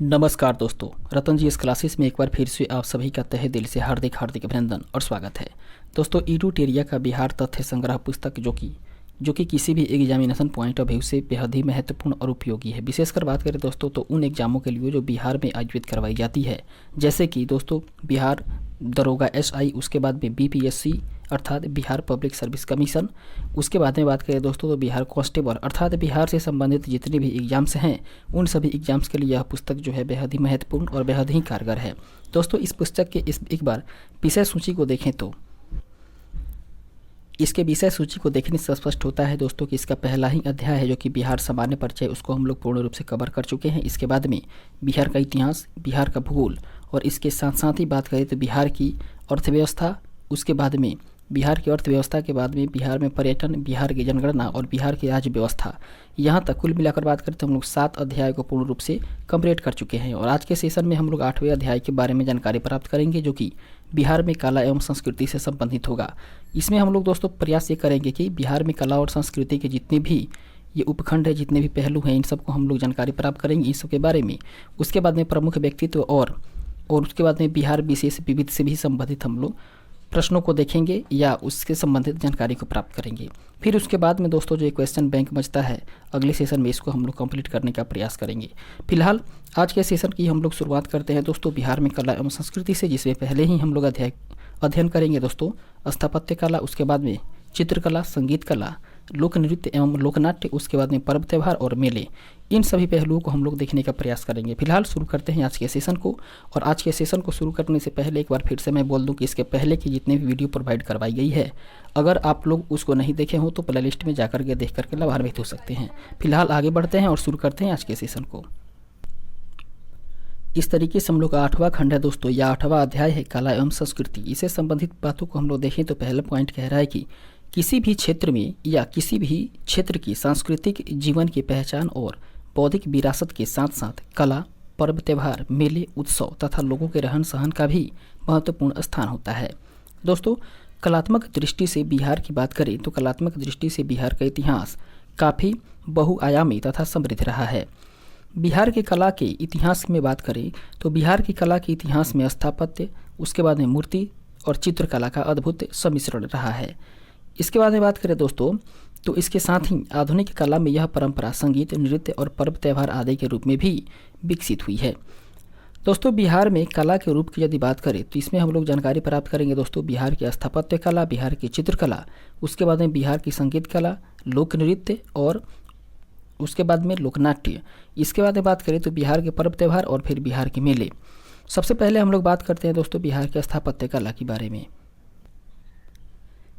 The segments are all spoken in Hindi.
नमस्कार दोस्तों, रतन जी इस क्लासेस में एक बार फिर से आप सभी का तहे दिल से हार्दिक हार्दिक अभिनंदन और स्वागत है। दोस्तों, ईडूटेरिया का बिहार तथ्य संग्रह पुस्तक जो कि किसी भी एग्जामिनेशन पॉइंट ऑफ व्यू से बेहद ही महत्वपूर्ण और उपयोगी है। विशेषकर बात करें दोस्तों तो उन एग्जामों के लिए जो बिहार में आयोजित करवाई जाती है, जैसे कि दोस्तों बिहार दरोगा एसआई, उसके बाद में बीपीएससी अर्थात बिहार पब्लिक सर्विस कमीशन, उसके बाद में बात करें दोस्तों तो बिहार कांस्टेबल अर्थात बिहार से संबंधित जितने भी एग्जाम्स हैं उन सभी एग्जाम्स के लिए यह पुस्तक जो है बेहद ही महत्वपूर्ण और बेहद ही कारगर है। दोस्तों, इस पुस्तक के एक बार विषय सूची को देखें तो इसके विषय सूची को देखने से स्पष्ट होता है दोस्तों कि इसका पहला ही अध्याय है जो कि बिहार सामान्य परिचय, उसको हम लोग पूर्ण रूप से कवर कर चुके हैं। इसके बाद में बिहार का इतिहास, बिहार का भूगोल और इसके साथ साथ ही बात करें तो बिहार की अर्थव्यवस्था, उसके बाद में बिहार की अर्थव्यवस्था के बाद में बिहार में पर्यटन, बिहार की जनगणना और बिहार की राज्य व्यवस्था, यहाँ तक कुल मिलाकर बात करें तो हम लोग 7 अध्याय को पूर्ण रूप से कंप्लीट कर चुके हैं। और आज के सेशन में हम लोग 8वें अध्याय के बारे में जानकारी प्राप्त करेंगे जो कि बिहार में कला एवं संस्कृति से संबंधित होगा। इसमें हम लोग दोस्तों प्रयास ये करेंगे कि बिहार में कला और संस्कृति के जितने भी ये उपखंड है, जितने भी पहलू हैं, इन सबको हम लोग जानकारी प्राप्त करेंगे इस सब के बारे में। उसके बाद में प्रमुख व्यक्तित्व और उसके बाद में बिहार विशेष विविध से भी संबंधित हम लोग प्रश्नों को देखेंगे या उसके संबंधित जानकारी को प्राप्त करेंगे। फिर उसके बाद में दोस्तों जो क्वेश्चन बैंक बचता है अगले सेशन में, इसको हम लोग कंप्लीट करने का प्रयास करेंगे। फिलहाल आज के सेशन की हम लोग शुरुआत करते हैं दोस्तों बिहार में कला एवं संस्कृति से, जिसमें पहले ही हम लोग अध्ययन करेंगे दोस्तों स्थापत्य कला, उसके बाद में चित्रकला, संगीत कला, लोक नृत्य एवं लोकनाट्य, उसके बाद में पर्व त्यौहार और मेले, इन सभी पहलुओं को हम लोग देखने का प्रयास करेंगे। फिलहाल शुरू करते हैं आज के सेशन को। और आज के सेशन को शुरू करने से पहले एक बार फिर से मैं बोल दूं कि इसके पहले की जितनी भी वीडियो प्रोवाइड करवाई गई है, अगर आप लोग उसको नहीं देखे हो तो प्ले लिस्ट में जाकर के देख करके लाभान्वित हो सकते हैं। फिलहाल आगे बढ़ते हैं और शुरू करते हैं आज के सेशन को। इस तरीके से हम लोग का 8वां खंड है दोस्तों, या 8वां अध्याय है कला एवं संस्कृति। इससे संबंधित बातों को हम लोग देखें तो पहला पॉइंट कह रहा है कि किसी भी क्षेत्र में या किसी भी क्षेत्र की सांस्कृतिक जीवन की पहचान और बौद्धिक विरासत के साथ साथ कला, पर्व त्यौहार, मेले, उत्सव तथा लोगों के रहन सहन का भी महत्वपूर्ण स्थान होता है। दोस्तों, कलात्मक दृष्टि से बिहार की बात करें तो कलात्मक दृष्टि से बिहार का इतिहास काफ़ी बहुआयामी तथा समृद्ध रहा है। बिहार की कला के इतिहास में बात करें तो बिहार की कला के इतिहास में स्थापत्य, उसके बाद में मूर्ति और चित्रकला का अद्भुत सम्मिश्रण रहा है। इसके बाद में बात करें दोस्तों तो इसके साथ ही आधुनिक कला में यह परंपरा संगीत, नृत्य और पर्व त्यौहार आदि के रूप में भी विकसित हुई है। दोस्तों, बिहार में कला के रूप की यदि बात करें तो इसमें हम लोग जानकारी प्राप्त करेंगे दोस्तों बिहार की स्थापत्य कला, बिहार की चित्रकला, उसके बाद में बिहार की संगीत कला, लोक नृत्य और उसके बाद में लोकनाट्य। इसके बाद में बात करें तो बिहार के पर्व त्यौहार और फिर बिहार के मेले। सबसे पहले हम लोग बात करते हैं दोस्तों बिहार के स्थापत्य कला के बारे में।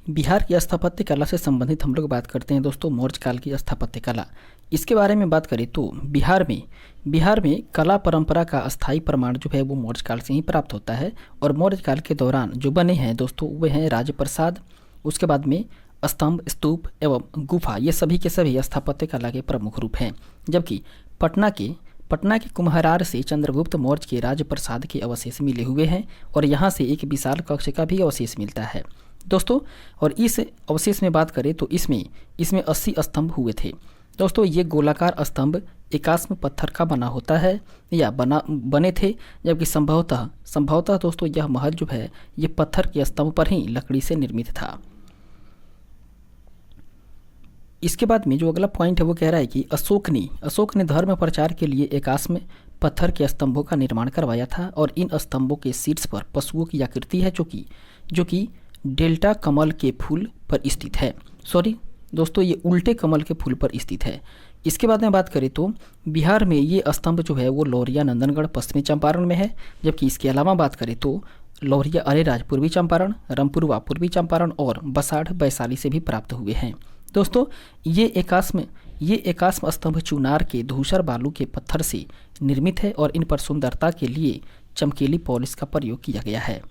बिहार की स्थापत्य कला से संबंधित हम लोग बात करते हैं दोस्तों मौर्य काल की स्थापत्य कला। इसके बारे में बात करें तो बिहार में कला परंपरा का अस्थायी प्रमाण जो है वो मौर्य काल से ही प्राप्त होता है। और मौर्य काल के दौरान जो बने हैं दोस्तों वे हैं राजप्रसाद, उसके बाद में स्तंभ, स्तूप एवं गुफा, ये सभी के सभी स्थापत्य कला के प्रमुख रूप हैं। जबकि पटना के कुम्हरार से चंद्रगुप्त मौर्य के राजप्रसाद के अवशेष मिले हुए हैं और यहाँ से एक विशाल कक्ष का भी अवशेष मिलता है दोस्तों। और इस अवशेष में बात करें तो इसमें 80 स्तंभ हुए थे दोस्तों। ये गोलाकार स्तंभ एकास्म पत्थर का बना होता है या बने थे, जबकि संभवतः दोस्तों यह महल जो है ये पत्थर के स्तंभ पर ही लकड़ी से निर्मित था। इसके बाद में जो अगला पॉइंट है वो कह रहा है कि अशोक ने धर्म प्रचार के लिए एकास्म पत्थर के स्तंभों का निर्माण करवाया था और इन स्तंभों के शीर्ष पर पशुओं की आकृति है जो कि डेल्टा कमल के फूल पर स्थित है। सॉरी दोस्तों, ये उल्टे कमल के फूल पर स्थित है। इसके बाद में बात करें तो बिहार में ये स्तंभ जो है वो लौरिया नंदनगढ़ पश्चिमी चंपारण में है। जबकि इसके अलावा बात करें तो लौरिया अरेराज पूर्वी चंपारण, रामपुरवा पूर्वी चंपारण और बसाढ़ वैशाली से भी प्राप्त हुए हैं। दोस्तों, ये एकास्म स्तंभ चुनार के धूसर बालू के पत्थर से निर्मित है और इन पर सुंदरता के लिए चमकीली पॉलिश का प्रयोग किया गया है।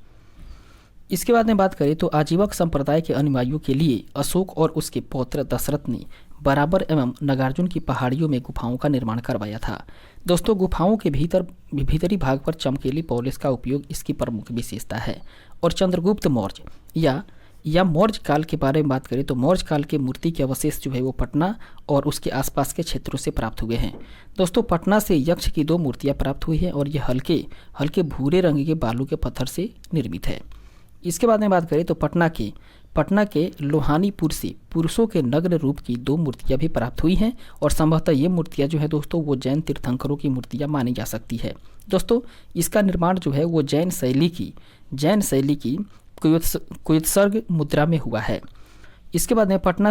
इसके बाद में बात करें तो आजीवक संप्रदाय के अनुयायियों के लिए अशोक और उसके पौत्र दशरथ ने बराबर एवं नागार्जुन की पहाड़ियों में गुफाओं का निर्माण करवाया था। दोस्तों, गुफाओं के भीतरी भाग पर चमकीली पॉलिश का उपयोग इसकी प्रमुख विशेषता है। और चंद्रगुप्त मौर्य या या मौर्य काल के बारे में बात करें तो मौर्य काल के मूर्ति के अवशेष जो है वो पटना और उसके आसपास के क्षेत्रों से प्राप्त हुए हैं। दोस्तों पटना से यक्ष की 2 मूर्तियां प्राप्त हुई हैं और ये हल्के हल्के भूरे रंग के बालू के पत्थर से निर्मित है। इसके बाद में बात करें तो पटना के लोहानीपुर से पुरुषों के नग्न रूप की 2 मूर्तियां भी प्राप्त हुई हैं और संभवतः ये मूर्तियां जो है दोस्तों वो जैन तीर्थंकरों की मूर्तियां मानी जा सकती है। दोस्तों इसका निर्माण जो है वो जैन शैली की कुत्सर्ग मुद्रा में हुआ है। इसके बाद में पटना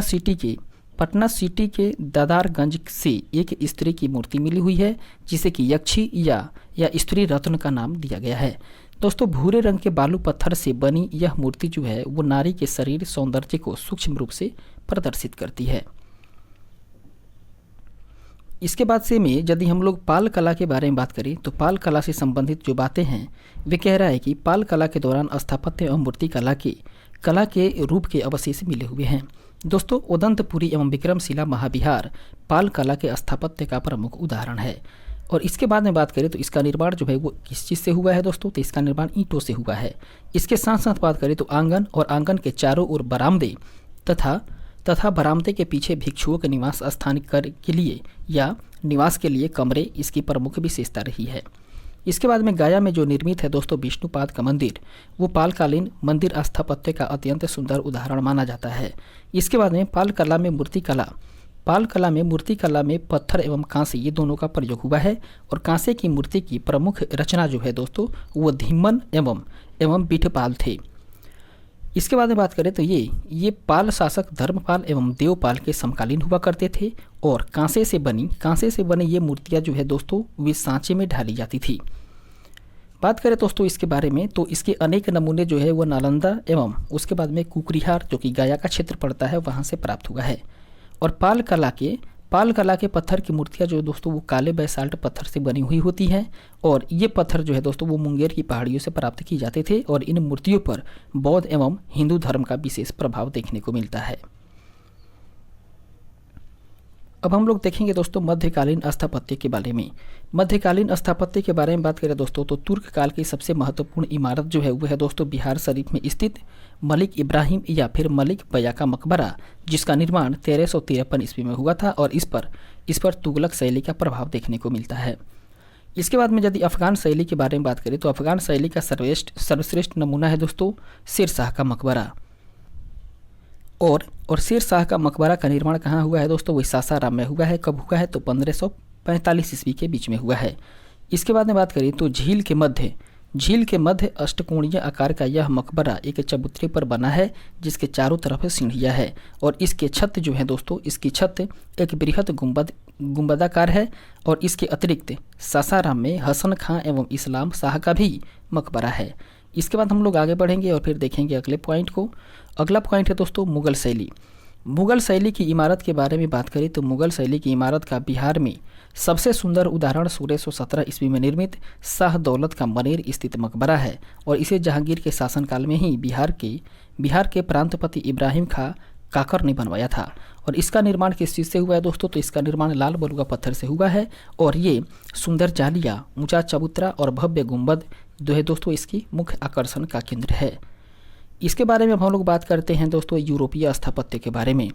सिटी के दादारगंज से एक स्त्री की मूर्ति मिली हुई है जिसे कि यक्षी या स्त्री रत्न का नाम दिया गया है। दोस्तों भूरे रंग के बालू पत्थर से बनी यह मूर्ति जो है वो नारी के शरीर सौंदर्य को सूक्ष्म रूप से प्रदर्शित करती है। इसके बाद से में यदि हम लोग पाल कला के बारे में बात करें तो पाल कला से संबंधित जो बातें हैं वे कह रहा है कि पाल कला के दौरान स्थापत्य एवं मूर्ति कला के रूप के अवशेष मिले हुए हैं। दोस्तों उदंतपुरी एवं विक्रमशिला महाविहार पाल कला के स्थापत्य का प्रमुख उदाहरण है। और इसके बाद में बात करें तो इसका निर्माण जो है वो किस चीज़ से हुआ है दोस्तों, तो इसका निर्माण ईंटों से हुआ है। इसके साथ साथ बात करें तो आंगन और आंगन के चारों ओर बरामदे तथा बरामदे के पीछे भिक्षुओं के निवास स्थान के लिए या निवास के लिए कमरे इसकी प्रमुख विशेषता रही है। इसके बाद में गया में जो निर्मित है दोस्तों विष्णुपाद का मंदिर वो पालकालीन मंदिर स्थापत्य का अत्यंत सुंदर उदाहरण माना जाता है। इसके बाद में पाल कला में मूर्ति कला में पत्थर एवं कांसे ये दोनों का प्रयोग हुआ है और कांसे की मूर्ति की प्रमुख रचना जो है दोस्तों वो धीमन एवं बिठपाल थे। इसके बाद में बात करें तो ये पाल शासक धर्मपाल एवं देवपाल के समकालीन हुआ करते थे और कांसे से बनी ये मूर्तियां जो है दोस्तों वे सांचे में ढाली जाती थी। बात करें दोस्तों इसके बारे में तो इसके अनेक नमूने जो है वो नालंदा एवं उसके बाद में कुकरिहार जो कि गया का क्षेत्र पड़ता है वहाँ से प्राप्त हुआ है। और पाल कला के पत्थर की मूर्तियां जो दोस्तों वो काले बैसाल्ट पत्थर से बनी हुई होती हैं और ये पत्थर जो है दोस्तों वो मुंगेर की पहाड़ियों से प्राप्त की जाते थे और इन मूर्तियों पर बौद्ध एवं हिंदू धर्म का विशेष प्रभाव देखने को मिलता है। अब हम लोग देखेंगे दोस्तों मध्यकालीन स्थापत्य के बारे में बात करें दोस्तों तो तुर्क काल की सबसे महत्वपूर्ण इमारत जो है वो है दोस्तों बिहार शरीफ में स्थित मलिक इब्राहिम या फिर मलिक बया का मकबरा, जिसका निर्माण 1353 ईस्वी में हुआ था और इस पर तुगलक शैली का प्रभाव देखने को मिलता है। इसके बाद में यदि अफगान शैली के बारे में बात करें तो अफगान शैली का सर्वश्रेष्ठ नमूना है दोस्तों शेर शाह का मकबरा। और शेर शाह का मकबरा का निर्माण कहाँ हुआ है दोस्तों, वही सासाराम में हुआ है। कब हुआ है तो 1545 ईस्वी के बीच में हुआ है। इसके बाद में बात करें तो झील के मध्य अष्टकोणीय आकार का यह मकबरा एक चबूतरे पर बना है जिसके चारों तरफ सीढ़ियाँ है और इसके छत जो है दोस्तों इसकी छत एक बृहद गुंबदाकार है। और इसके अतिरिक्त सासाराम में हसन खां एवं इस्लाम शाह का भी मकबरा है। इसके बाद हम लोग आगे बढ़ेंगे और फिर देखेंगे अगले पॉइंट को। अगला पॉइंट है दोस्तों मुगल शैली की इमारत के बारे में बात करें तो मुगल शैली की इमारत का बिहार में सबसे सुंदर उदाहरण 1617 ईस्वी में निर्मित शाह दौलत का मनेर स्थित मकबरा है और इसे जहांगीर के शासनकाल में ही बिहार के प्रांतपति इब्राहिम खां काकर ने बनवाया था। और इसका निर्माण किस चीज़ से हुआ है दोस्तों, तो इसका निर्माण लाल बलुआ पत्थर से हुआ है और ये सुंदर जालिया, ऊंचा चबूतरा और भव्य गुंबद जो है दोस्तों इसकी मुख्य आकर्षण का केंद्र है। इसके बारे में हम लोग बात करते हैं दोस्तों यूरोपीय स्थापत्य के बारे में।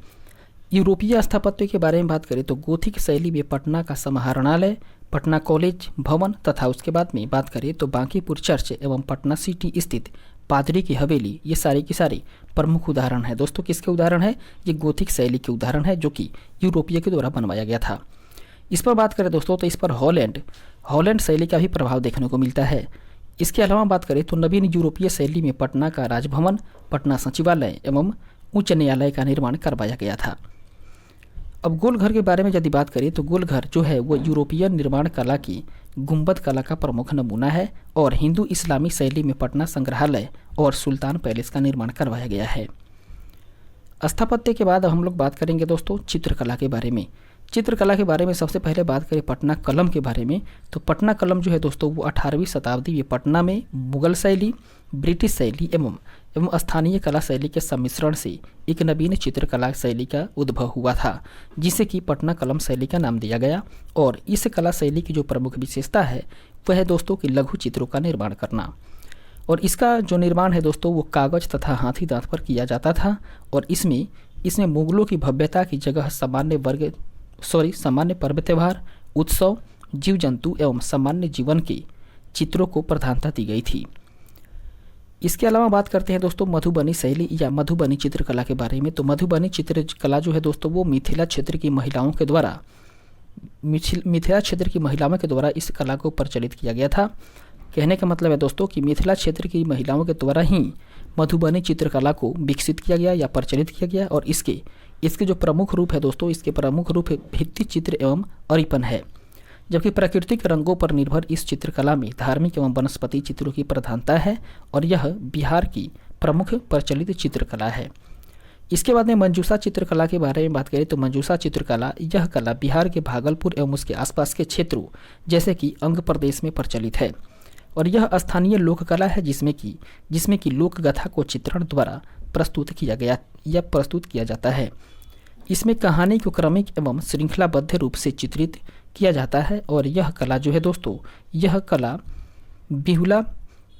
यूरोपीय स्थापत्य के बारे में बात करें तो गोथिक शैली में पटना का समाहरणालय, पटना कॉलेज भवन तथा उसके बाद में बात करें तो बांकीपुर चर्च एवं पटना सिटी स्थित पादरी की हवेली, ये सारी की सारी प्रमुख उदाहरण है दोस्तों। किसके उदाहरण है, ये गोथिक शैली के उदाहरण है जो कि यूरोपीय के द्वारा बनवाया गया था। इस पर बात करें दोस्तों तो इस पर हॉलैंड शैली का भी प्रभाव देखने को मिलता है। इसके अलावा बात करें तो नवीन यूरोपीय शैली में पटना का राजभवन, पटना सचिवालय एवं उच्च न्यायालय का निर्माण करवाया गया था। अब गोलघर के बारे में यदि बात करें तो गोलघर जो है वो यूरोपीय निर्माण कला की गुंबद कला का प्रमुख नमूना है और हिंदू इस्लामी शैली में पटना संग्रहालय और सुल्तान पैलेस का निर्माण करवाया गया है। स्थापत्य के बाद हम लोग बात करेंगे दोस्तों चित्रकला के बारे में। चित्रकला के बारे में सबसे पहले बात करें पटना कलम के बारे में तो पटना कलम जो है दोस्तों वो 18वीं शताब्दी में पटना में मुगल शैली, ब्रिटिश शैली एवं स्थानीय कला शैली के सम्मिश्रण से एक नवीन चित्रकला शैली का उद्भव हुआ था जिसे कि पटना कलम शैली का नाम दिया गया। और इस कला शैली की जो प्रमुख विशेषता है वह है दोस्तों कि लघु चित्रों का निर्माण करना। और इसका जो निर्माण है दोस्तों वो कागज तथा हाथी दांत पर किया जाता था और इसमें मुगलों की भव्यता की जगह सामान्य पर्व त्योहार, उत्सव, जीव जंतु एवं सामान्य जीवन के चित्रों को प्रधानता दी गई थी। इसके अलावा बात करते हैं दोस्तों मधुबनी शैली या मधुबनी चित्रकला के बारे में। तो मधुबनी चित्रकला जो है दोस्तों वो मिथिला क्षेत्र की महिलाओं के द्वारा इस कला को प्रचलित किया गया था। कहने का मतलब है दोस्तों कि मिथिला क्षेत्र की महिलाओं के द्वारा ही मधुबनी चित्रकला को विकसित किया गया या प्रचलित किया गया और इसके जो प्रमुख रूप है दोस्तों, इसके प्रमुख रूप भित्ति चित्र एवं अरिपन है। जबकि प्राकृतिक रंगों पर निर्भर इस चित्रकला में धार्मिक एवं वनस्पति चित्रों की प्रधानता है और यह बिहार की प्रमुख प्रचलित चित्रकला है। इसके बाद में मंजूषा चित्रकला के बारे में बात करें तो मंजूषा चित्रकला यह कला बिहार के भागलपुर एवं उसके आसपास के क्षेत्रों जैसे कि अंग प्रदेश में प्रचलित है और यह स्थानीय लोक कला है जिसमें कि लोक गाथा को चित्रण द्वारा प्रस्तुत किया जाता है। इसमें कहानी को क्रमिक एवं श्रृंखलाबद्ध रूप से चित्रित किया जाता है और यह कला जो है दोस्तों, यह कला बिहुला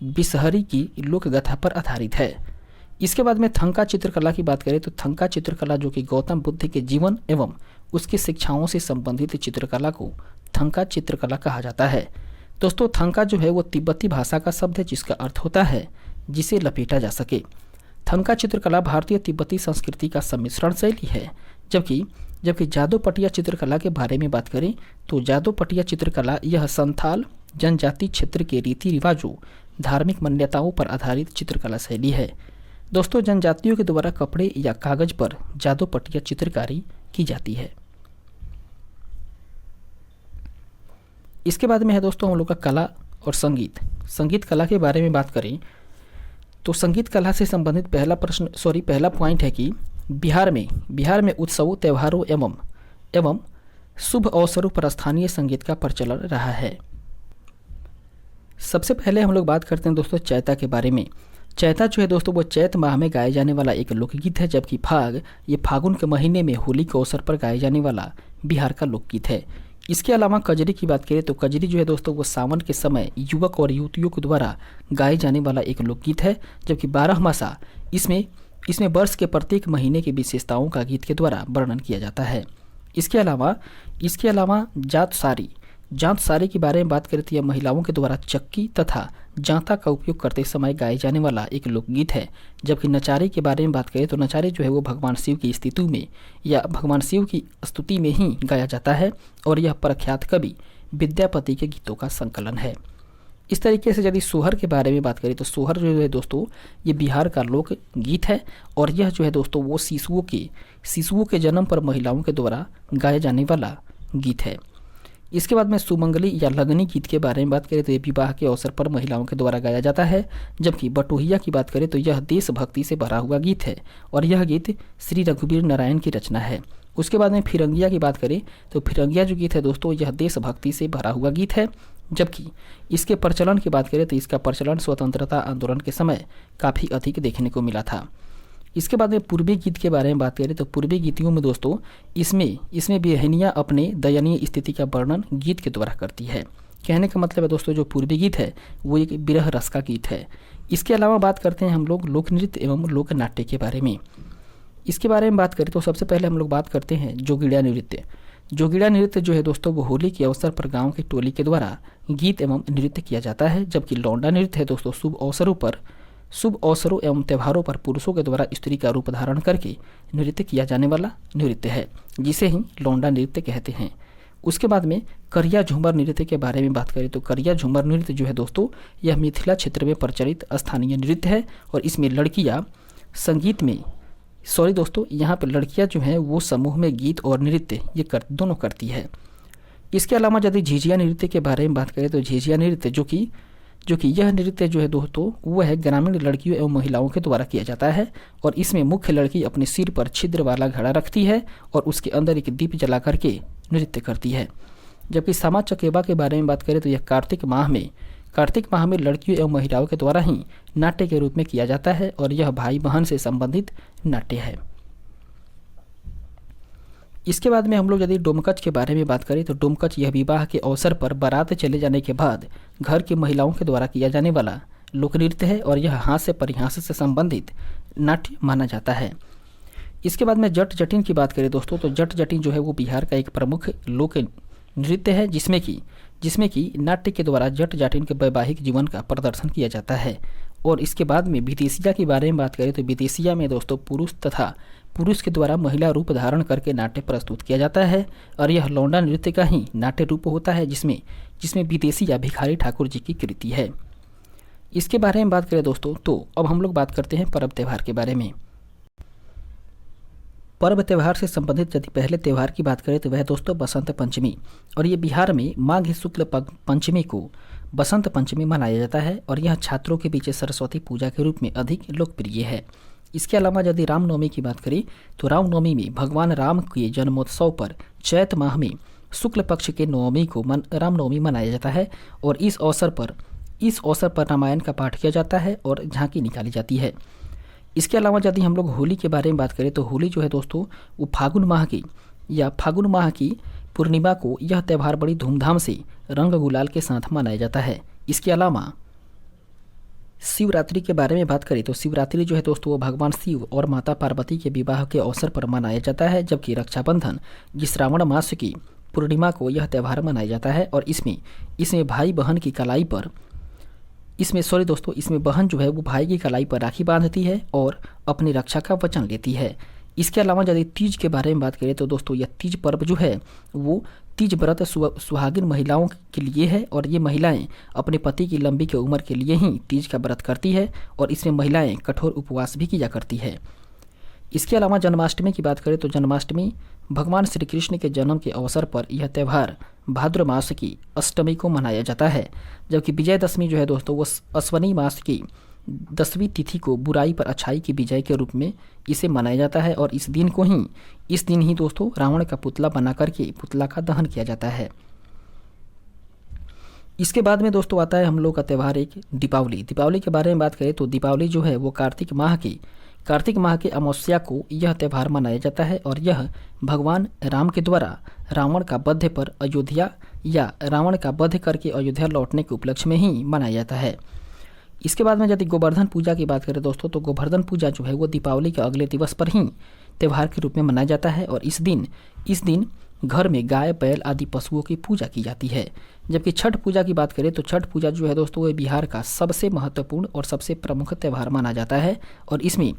बिसहरी की लोक गाथा पर आधारित है। इसके बाद में थंका चित्रकला की बात करें तो थंका चित्रकला जो कि गौतम बुद्ध के जीवन एवं उसकी शिक्षाओं से संबंधित चित्रकला को थंका चित्रकला कहा जाता है। दोस्तों थंका जो है वो तिब्बती भाषा का शब्द है जिसका अर्थ होता है जिसे लपेटा जा सके। थंका चित्रकला भारतीय तिब्बती संस्कृति का सम्मिश्रण शैली है। जबकि जादोपटिया चित्रकला के बारे में बात करें तो जादोपटिया चित्रकला यह संथाल जनजाति क्षेत्र के रीति रिवाजों, धार्मिक मान्यताओं पर आधारित चित्रकला शैली है। दोस्तों जनजातियों के द्वारा कपड़े या कागज पर जादोपटिया चित्रकारी की जाती है। इसके बाद में है दोस्तों हम लोग का कला और संगीत कला के बारे में बात करें तो संगीत कला से संबंधित पहला पॉइंट है कि बिहार में उत्सवों, त्योहारों एवं शुभ अवसरों पर स्थानीय संगीत का प्रचलन रहा है। सबसे पहले हम लोग बात करते हैं दोस्तों चैता के बारे में। चैता जो है दोस्तों वो चैत माह में गाए जाने वाला एक लोकगीत है, जबकि ये फागुन के महीने में होली के अवसर पर गाए जाने वाला बिहार का लोकगीत है। इसके अलावा कजरी की बात करें तो कजरी जो है दोस्तों वो सावन के समय युवक और युवतियों के द्वारा गाए जाने वाला एक लोकगीत है, जबकि 12 मासा इसमें वर्ष के प्रत्येक महीने की विशेषताओं का गीत के द्वारा वर्णन किया जाता है। इसके अलावा जात सारी के बारे में बात करें तो यह महिलाओं के द्वारा चक्की तथा जांता का उपयोग करते समय गाए जाने वाला एक लोकगीत है। जबकि नचारी के बारे में बात करें तो नचारी जो है वो भगवान शिव की स्तुति में या भगवान शिव की स्तुति में ही गाया जाता है और यह प्रख्यात कवि विद्यापति के गीतों का संकलन है। इस तरीके से यदि सोहर के बारे में बात करें तो सोहर जो है दोस्तों ये बिहार का लोक गीत है और यह जो है दोस्तों वो शिशुओं के जन्म पर महिलाओं के द्वारा गाया जाने वाला गीत है। इसके बाद में सुमंगली या लगनी गीत के बारे में बात करें तो ये विवाह के अवसर पर महिलाओं के द्वारा गाया जाता है। जबकि बटोहिया की बात करें तो यह देशभक्ति से भरा हुआ गीत है और यह गीत श्री रघुवीर नारायण की रचना है। उसके बाद में फिरंगिया की बात करें तो फिरंगिया जो गीत है दोस्तों यह देशभक्ति से भरा हुआ गीत है। जबकि इसके प्रचलन की बात करें तो इसका प्रचलन स्वतंत्रता आंदोलन के समय काफ़ी अधिक देखने को मिला था। इसके बाद में पूर्वी गीत के बारे में बात करें तो पूर्वी गीतियों में दोस्तों इसमें बिरहनियाँ अपने दयनीय स्थिति का वर्णन गीत के द्वारा करती है। कहने का मतलब है दोस्तों जो पूर्वी गीत है वो एक बिरह रस का गीत है। इसके अलावा बात करते हैं हम लोग लोक नृत्य एवं लोक नाट्य के बारे में। इसके बारे में बात करें तो सबसे पहले हम लोग बात करते हैं जोगिड़ा नृत्य। जोगिड़ा नृत्य जो है दोस्तों वो होली के अवसर पर गाँव की टोली के द्वारा गीत एवं नृत्य किया जाता है। जबकि लौंडा नृत्य है दोस्तों शुभ अवसरों एवं त्योहारों पर पुरुषों के द्वारा स्त्री का रूप धारण करके नृत्य किया जाने वाला नृत्य है, जिसे ही लौंडा नृत्य कहते हैं। उसके बाद में करिया झूमर नृत्य के बारे में बात करें तो करिया झूमर नृत्य जो है दोस्तों यह मिथिला क्षेत्र में प्रचलित स्थानीय नृत्य है और इसमें लड़कियां यहाँ पर लड़कियां जो हैं वो समूह में गीत और नृत्य दोनों करती है। इसके अलावा यदि झिझिया नृत्य के बारे में बात करें तो झिझिया नृत्य जो कि यह नृत्य जो है दोस्तों वो है ग्रामीण लड़कियों एवं महिलाओं के द्वारा किया जाता है और इसमें मुख्य लड़की अपने सिर पर छिद्र वाला घड़ा रखती है और उसके अंदर एक दीप जला करके नृत्य करती है। जबकि सामा चकेबा के बारे में बात करें तो यह कार्तिक माह में लड़कियों एवं महिलाओं के द्वारा ही नाट्य के रूप में किया जाता है और यह भाई बहन से संबंधित नाट्य है। इसके बाद में हम लोग यदि डोमकच के बारे में बात करें तो डोमकच यह विवाह के अवसर पर बारात चले जाने के बाद घर की महिलाओं के द्वारा किया जाने वाला लोक नृत्य है और यह हास्य परिहास से संबंधित नाट्य माना जाता है। इसके बाद में जट जटिन की बात करें दोस्तों, तो जट जटिन जो है वो बिहार का एक प्रमुख लोक नृत्य है जिसमें कि नाट्य के द्वारा जट जाटिन के वैवाहिक जीवन का प्रदर्शन किया जाता है। और इसके बाद में विदेशिया के बारे में बात करें तो विदेशिया में दोस्तों पुरुष के द्वारा महिला रूप धारण करके नाट्य प्रस्तुत किया जाता है और यह लौंडा नृत्य का ही नाट्य रूप होता है जिसमें विदेशिया भिखारी ठाकुर जी की कृति है। इसके बारे में बात करें दोस्तों, तो अब हम लोग बात करते हैं पर्व त्यौहार के बारे में। पर्व त्यौहार से संबंधित यदि पहले त्यौहार की बात करें तो वह दोस्तों बसंत पंचमी, और ये बिहार में माघ शुक्ल पंचमी को बसंत पंचमी मनाया जाता है और यह छात्रों के बीच सरस्वती पूजा के रूप में अधिक लोकप्रिय है। इसके अलावा यदि रामनवमी की बात करें तो रामनवमी में भगवान राम के जन्मोत्सव पर चैत माह में शुक्ल पक्ष के नवमी को रामनवमी मनाया जाता है और इस अवसर पर रामायण का पाठ किया जाता है और झांकी निकाली जाती है। इसके अलावा यदि हम लोग होली के बारे में बात करें तो होली जो है दोस्तों वो फागुन माह की पूर्णिमा को यह त्यौहार बड़ी धूमधाम से रंग गुलाल के साथ मनाया जाता है। इसके अलावा शिवरात्रि के बारे में बात करें तो शिवरात्रि जो है दोस्तों वो भगवान शिव और माता पार्वती के विवाह के अवसर पर मनाया जाता है, जबकि रक्षाबंधन जिस श्रावण मास की पूर्णिमा को यह त्यौहार मनाया जाता है और इसमें भाई बहन की कलाई पर इसमें बहन जो है वो भाई की कलाई पर राखी बांधती है और अपनी रक्षा का वचन लेती है। इसके अलावा यदि तीज के बारे में बात करें तो दोस्तों यह तीज पर्व जो है वो तीज व्रत सुहागिन महिलाओं के लिए है और ये महिलाएं अपने पति की लंबी की उम्र के लिए ही तीज का व्रत करती है और इसमें महिलाएं कठोर उपवास भी किया करती है। इसके अलावा जन्माष्टमी की बात करें तो जन्माष्टमी भगवान श्री कृष्ण के जन्म के अवसर पर यह त्यौहार भाद्र मास की अष्टमी को मनाया जाता है, जबकि विजयदशमी जो है दोस्तों वो अश्वनी मास की 10वीं तिथि को बुराई पर अच्छाई की विजय के रूप में इसे मनाया जाता है और इस दिन ही दोस्तों रावण का पुतला बना करके पुतला का दहन किया जाता है। इसके बाद में दोस्तों आता है हम लोग का त्यौहार एक दीपावली के बारे में बात करें तो दीपावली जो है वो कार्तिक माह के अमावस्या को यह त्यौहार मनाया जाता है और यह भगवान राम के द्वारा रावण का वध करके अयोध्या लौटने के उपलक्ष्य में ही मनाया जाता है। इसके बाद में यदि गोवर्धन पूजा की बात करें दोस्तों तो गोवर्धन पूजा जो है वो दीपावली के अगले दिवस पर ही त्यौहार के रूप में मनाया जाता है और इस दिन घर में गाय बैल आदि पशुओं की पूजा की जाती है। जबकि छठ पूजा की बात करें तो छठ पूजा जो है दोस्तों वो बिहार का सबसे महत्वपूर्ण और सबसे प्रमुख त्यौहार माना जाता है और इसमें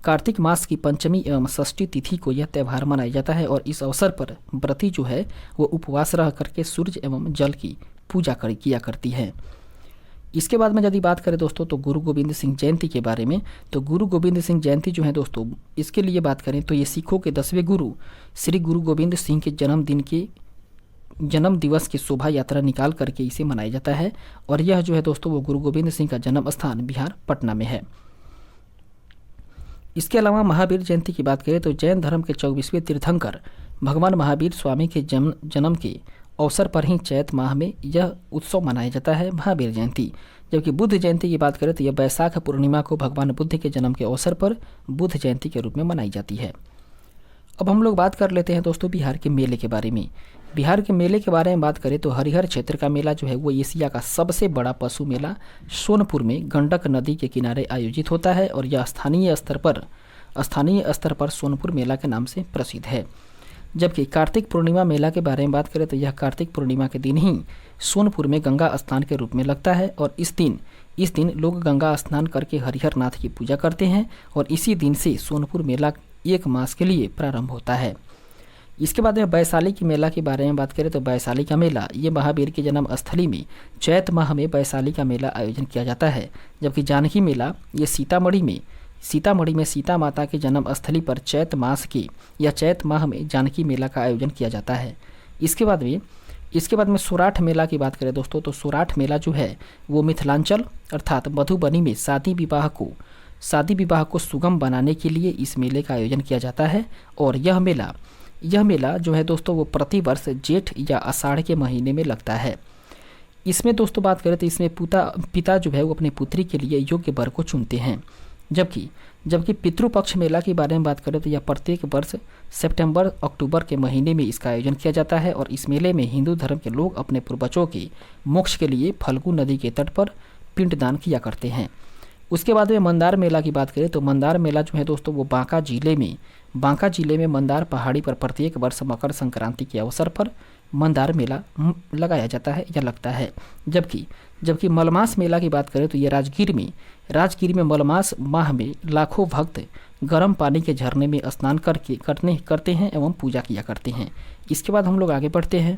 कार्तिक मास की पंचमी एवं षष्ठी तिथि को यह त्यौहार मनाया जाता है और इस अवसर पर व्रती जो है वो उपवास रह करके सूर्य एवं जल की पूजा किया करती है। इसके बाद में यदि बात करें दोस्तों तो गुरु गोविंद सिंह जयंती के बारे में, तो गुरु गोविंद सिंह जयंती जो है दोस्तों इसके लिए बात करें तो ये सिखों के 10वें गुरु श्री गुरु गोविंद सिंह के जन्म दिवस की शोभा यात्रा निकाल करके इसे मनाया जाता है और यह जो है दोस्तों वो गुरु गोविंद सिंह का जन्म स्थान बिहार पटना में है। इसके अलावा महावीर जयंती की बात करें तो जैन धर्म के 24वें तीर्थंकर भगवान महावीर स्वामी के जन्म के अवसर पर ही चैत माह में यह उत्सव मनाया जाता है महावीर जयंती। जबकि बुद्ध जयंती की बात करें तो यह बैसाख पूर्णिमा को भगवान बुद्ध के जन्म के अवसर पर बुद्ध जयंती के रूप में मनाई जाती है। अब हम लोग बात कर लेते हैं दोस्तों बिहार के मेले के बारे में। बिहार के मेले के बारे में बात करें तो हरिहर क्षेत्र का मेला जो है वो एशिया का सबसे बड़ा पशु मेला सोनपुर में गंडक नदी के किनारे आयोजित होता है और यह स्थानीय स्तर पर सोनपुर मेला के नाम से प्रसिद्ध है। जबकि कार्तिक पूर्णिमा मेला के बारे में बात करें तो यह कार्तिक पूर्णिमा के दिन ही सोनपुर में गंगा स्नान के रूप में लगता है और इस दिन लोग गंगा स्नान करके हरिहर नाथ की पूजा करते हैं और इसी दिन से सोनपुर मेला 1 मास के लिए प्रारंभ होता है। इसके बाद में वैशाली की मेला के बारे में बात करें तो वैशाली का मेला ये महावीर के जन्म स्थली में चैत माह में वैशाली का मेला आयोजन किया जाता है। जबकि जानकी मेला ये सीतामढ़ी में सीता माता के जन्म स्थली पर चैत माह में जानकी मेला का आयोजन किया जाता है। इसके बाद में सौराठ मेला की बात करें दोस्तों तो सौराठ मेला जो है वो मिथिलांचल अर्थात मधुबनी में शादी विवाह को सुगम बनाने के लिए इस मेले का आयोजन किया जाता है और यह मेला जो है दोस्तों वो प्रतिवर्ष जेठ या आषाढ़ के महीने में लगता है। इसमें दोस्तों बात करें तो इसमें पिता जो है वो अपनी पुत्री के लिए योग्य वर को चुनते हैं। जबकि पितृपक्ष मेला के बारे में बात करें तो यह प्रत्येक वर्ष सितंबर अक्टूबर के महीने में इसका आयोजन किया जाता है और इस मेले में हिंदू धर्म के लोग अपने पूर्वजों के मोक्ष के लिए फल्गु नदी के तट पर पिंडदान किया करते हैं। उसके बाद में मंदार मेला की बात करें तो मंदार मेला जो है दोस्तों वो बांका जिले में मंदार पहाड़ी पर प्रत्येक वर्ष मकर संक्रांति के अवसर पर मंदार मेला लगाया जाता है या लगता है। जबकि मलमास मेला की बात करें तो ये राजगीर में मलमास माह में लाखों भक्त गर्म पानी के झरने में स्नान करते हैं एवं पूजा किया करते हैं। इसके बाद हम लोग आगे बढ़ते हैं।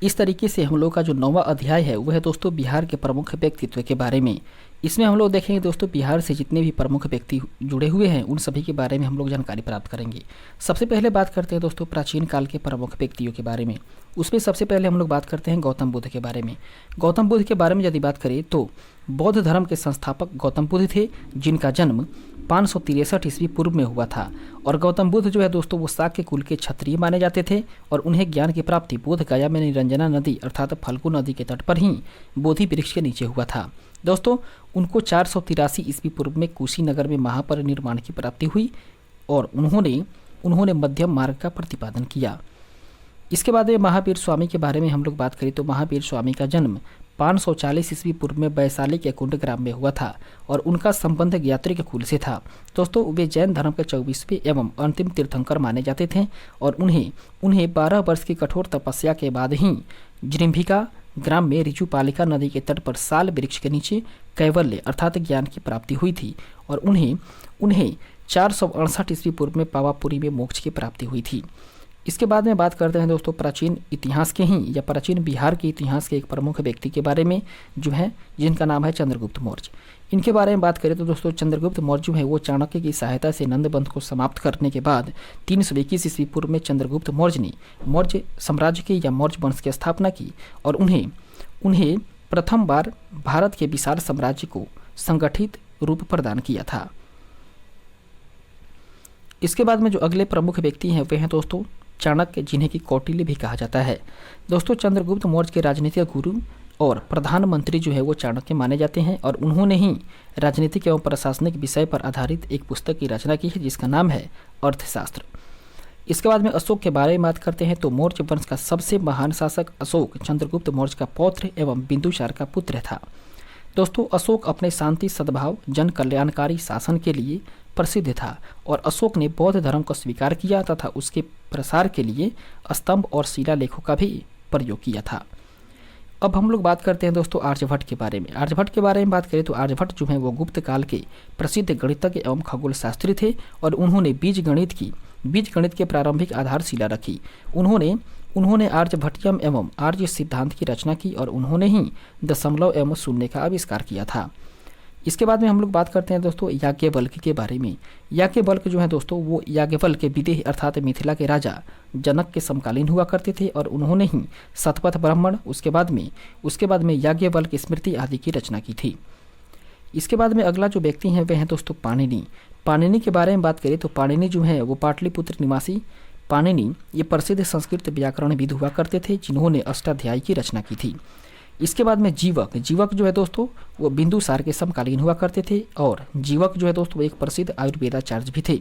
इस तरीके से हम लोग का जो 9वां अध्याय है वह है दोस्तों बिहार के प्रमुख व्यक्तित्व के बारे में। इसमें हम लोग देखेंगे दोस्तों बिहार से जितने भी प्रमुख व्यक्ति जुड़े हुए हैं उन सभी के बारे में हम लोग जानकारी प्राप्त करेंगे। सबसे पहले बात करते हैं दोस्तों प्राचीन काल के प्रमुख व्यक्तियों के बारे में। उसमें सबसे पहले हम लोग बात करते हैं गौतम बुद्ध के बारे में। गौतम बुद्ध के बारे में यदि बात करें तो बौद्ध धर्म के संस्थापक गौतम बुद्ध थे, जिनका जन्म 563 ईस्वी पूर्व में हुआ था। और गौतम बुद्ध जो है दोस्तों वो शाक्य कुल के क्षत्रिय माने जाते थे और उन्हें ज्ञान की प्राप्ति बोध गया में निरंजना नदी अर्थात फल्गु नदी के तट पर ही बोधि वृक्ष के नीचे हुआ था। दोस्तों उनको 483 ईस्वी पूर्व में कुशीनगर में महापरिनिर्वाण की प्राप्ति हुई और उन्होंने मध्यम मार्ग का प्रतिपादन किया। इसके बाद में महावीर स्वामी के बारे में हम लोग बात करें तो महावीर स्वामी का जन्म 540 ईस्वी पूर्व में वैशाली के कुंड ग्राम में हुआ था और उनका संबंध ज्ञात्रिक कुल से था। दोस्तों वे जैन धर्म के 24वें एवं अंतिम तीर्थंकर माने जाते थे और उन्हें 12 वर्ष की कठोर तपस्या के बाद ही जृंभिका ग्राम में ऋजुपालिका नदी के तट पर साल वृक्ष के नीचे कैवल्य अर्थात ज्ञान की प्राप्ति हुई थी और उन्हें 468 ईस्वी पूर्व में पावापुरी में मोक्ष की प्राप्ति हुई थी। इसके बाद में बात करते हैं दोस्तों प्राचीन इतिहास के ही या प्राचीन बिहार के इतिहास के एक प्रमुख व्यक्ति के बारे में जो है जिनका नाम है चंद्रगुप्त मौर्य। इनके बारे में बात करें तो दोस्तों चंद्रगुप्त मौर्य जो है वो चाणक्य की सहायता से नंदबंध को समाप्त करने के बाद 321 ईस्वी पूर्व में चंद्रगुप्त मौर्य ने मौर्य साम्राज्य की या मौर्य वंश की स्थापना की और उन्हें प्रथम बार भारत के विशाल साम्राज्य को संगठित रूप प्रदान किया था। इसके बाद में जो अगले प्रमुख व्यक्ति हैं वे हैं दोस्तों चाणक्य, जिन्हें कि कौटिल्य भी कहा जाता है। दोस्तों चंद्रगुप्त मौर्य के राजनीतिक गुरु और प्रधानमंत्री जो है वो चाणक्य माने जाते हैं और उन्होंने ही राजनीतिक एवं प्रशासनिक विषय पर आधारित एक पुस्तक की रचना की है जिसका नाम है अर्थशास्त्र। इसके बाद में अशोक के बारे में बात करते हैं तो मौर्य वंश का सबसे महान शासक अशोक चंद्रगुप्त मौर्य का पौत्र एवं बिंदुसार का पुत्र था। दोस्तों अशोक अपने शांति सद्भाव जन कल्याणकारी शासन के लिए प्रसिद्ध था और अशोक ने बौद्ध धर्म को स्वीकार किया तथा उसके प्रसार के लिए स्तंभ और शिलालेखों का भी प्रयोग किया था। अब हम लोग बात करते हैं दोस्तों आर्यभट्ट के बारे में। आर्यभट्ट के बारे में बात करें तो आर्यभट्ट जो है वो गुप्त काल के प्रसिद्ध गणितज्ञ एवं खगोल शास्त्री थे और उन्होंने बीजगणित के प्रारंभिक आधारशिला रखी। उन्होंने आर्यभट्टियम एवं आर्य सिद्धांत की रचना की और उन्होंने ही दशमलव एवं शून्य का आविष्कार किया था। इसके बाद में हम लोग बात करते हैं दोस्तों याज्ञवल्क्य के बारे में। याज्ञवल्क्य जो है दोस्तों वो याज्ञवल्क्य विदेह अर्थात मिथिला के राजा जनक के समकालीन हुआ करते थे और उन्होंने ही शतपथ ब्राह्मण उसके बाद में याज्ञवल्क्य स्मृति आदि की रचना की थी। इसके बाद में अगला जो व्यक्ति हैं वे हैं दोस्तों पाणिनि के बारे में बात करें तो पाणिनि जो है वो पाटलिपुत्र निवासी पाणिनि ये प्रसिद्ध संस्कृत व्याकरणविद हुआ करते थे जिन्होंने अष्टाध्यायी की रचना की थी। इसके बाद में जीवक जो है दोस्तों वो बिंदुसार के समकालीन हुआ करते थे और जीवक जो है दोस्तों एक प्रसिद्ध आयुर्वेदाचार्य भी थे।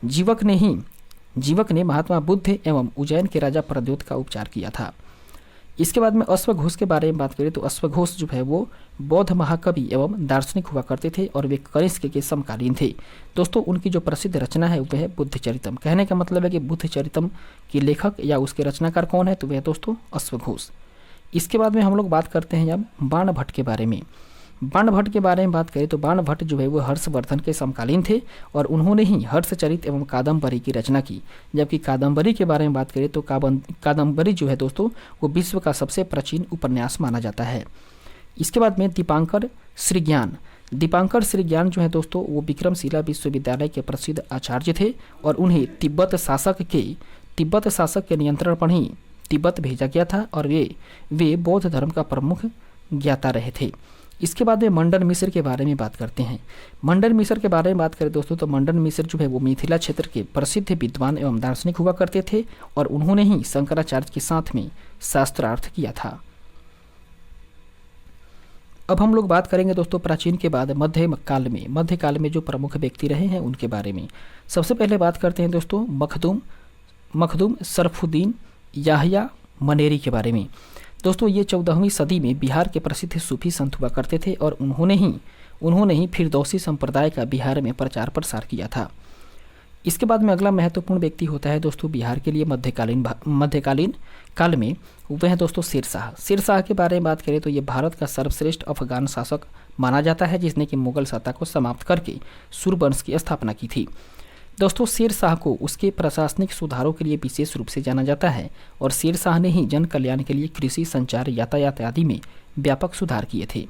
जीवक ने महात्मा बुद्ध एवं उज्जैन के राजा प्रद्योत का उपचार किया था। इसके बाद में अश्वघोष के बारे में बात करें तो अश्वघोष जो है वो बौद्ध महाकवि एवं दार्शनिक हुआ करते थे और वे कनिष्क के समकालीन थे। दोस्तों उनकी जो प्रसिद्ध रचना है वह है बुद्धचरितम। कहने का मतलब है कि बुद्धचरितम के लेखक या उसके रचनाकार कौन है तो वह दोस्तों अश्वघोष। इसके बाद में हम लोग बात करते हैं अब बाणभट्ट के बारे में। बाणभट्ट के बारे में बात करें तो बाणभट्ट जो है वो हर्षवर्धन के समकालीन थे और उन्होंने ही हर्षचरित एवं कादम्बरी की रचना की। जबकि कादम्बरी के बारे में बात करें तो कादम्बरी जो है दोस्तों वो विश्व का सबसे प्राचीन उपन्यास माना जाता है। इसके बाद में दीपांकर श्रीज्ञान जो है दोस्तों वो विक्रमशिला विश्वविद्यालय के प्रसिद्ध आचार्य थे और उन्हें तिब्बत शासक के नियंत्रण पर ही तिब्बत भेजा गया था और वे बौद्ध धर्म का प्रमुख ज्ञाता रहे थे। इसके बाद में मंडन मिश्र के बारे में बात करते हैं। मंडन मिश्र के बारे में बात करें दोस्तों तो मंडन मिश्र जो है वो मिथिला क्षेत्र के प्रसिद्ध विद्वान एवं दार्शनिक हुआ करते थे और उन्होंने ही शंकराचार्य के साथ में शास्त्रार्थ किया था। अब हम लोग बात करेंगे दोस्तों प्राचीन के बाद मध्यकाल में जो प्रमुख व्यक्ति रहे हैं उनके बारे में। सबसे पहले बात करते हैं दोस्तों मखदूम सरफुद्दीन याहया मनेरी के बारे में। दोस्तों ये 14वीं सदी में बिहार के प्रसिद्ध सूफी संत हुआ करते थे और उन्होंने ही फिरदौसी संप्रदाय का बिहार में प्रचार प्रसार किया था। इसके बाद में अगला महत्वपूर्ण व्यक्ति होता है दोस्तों बिहार के लिए मध्यकालीन काल में, वह है दोस्तों शेरशाह। शेरशाह के बारे में बात करें तो ये भारत का सर्वश्रेष्ठ अफगान शासक माना जाता है, जिसने कि मुगल सत्ता को समाप्त करके सूर्यवंश की स्थापना की थी। दोस्तों शेरशाह को उसके प्रशासनिक सुधारों के लिए विशेष रूप से जाना जाता है और शेरशाह ने ही जन कल्याण के लिए कृषि, संचार, यातायात आदि में व्यापक सुधार किए थे।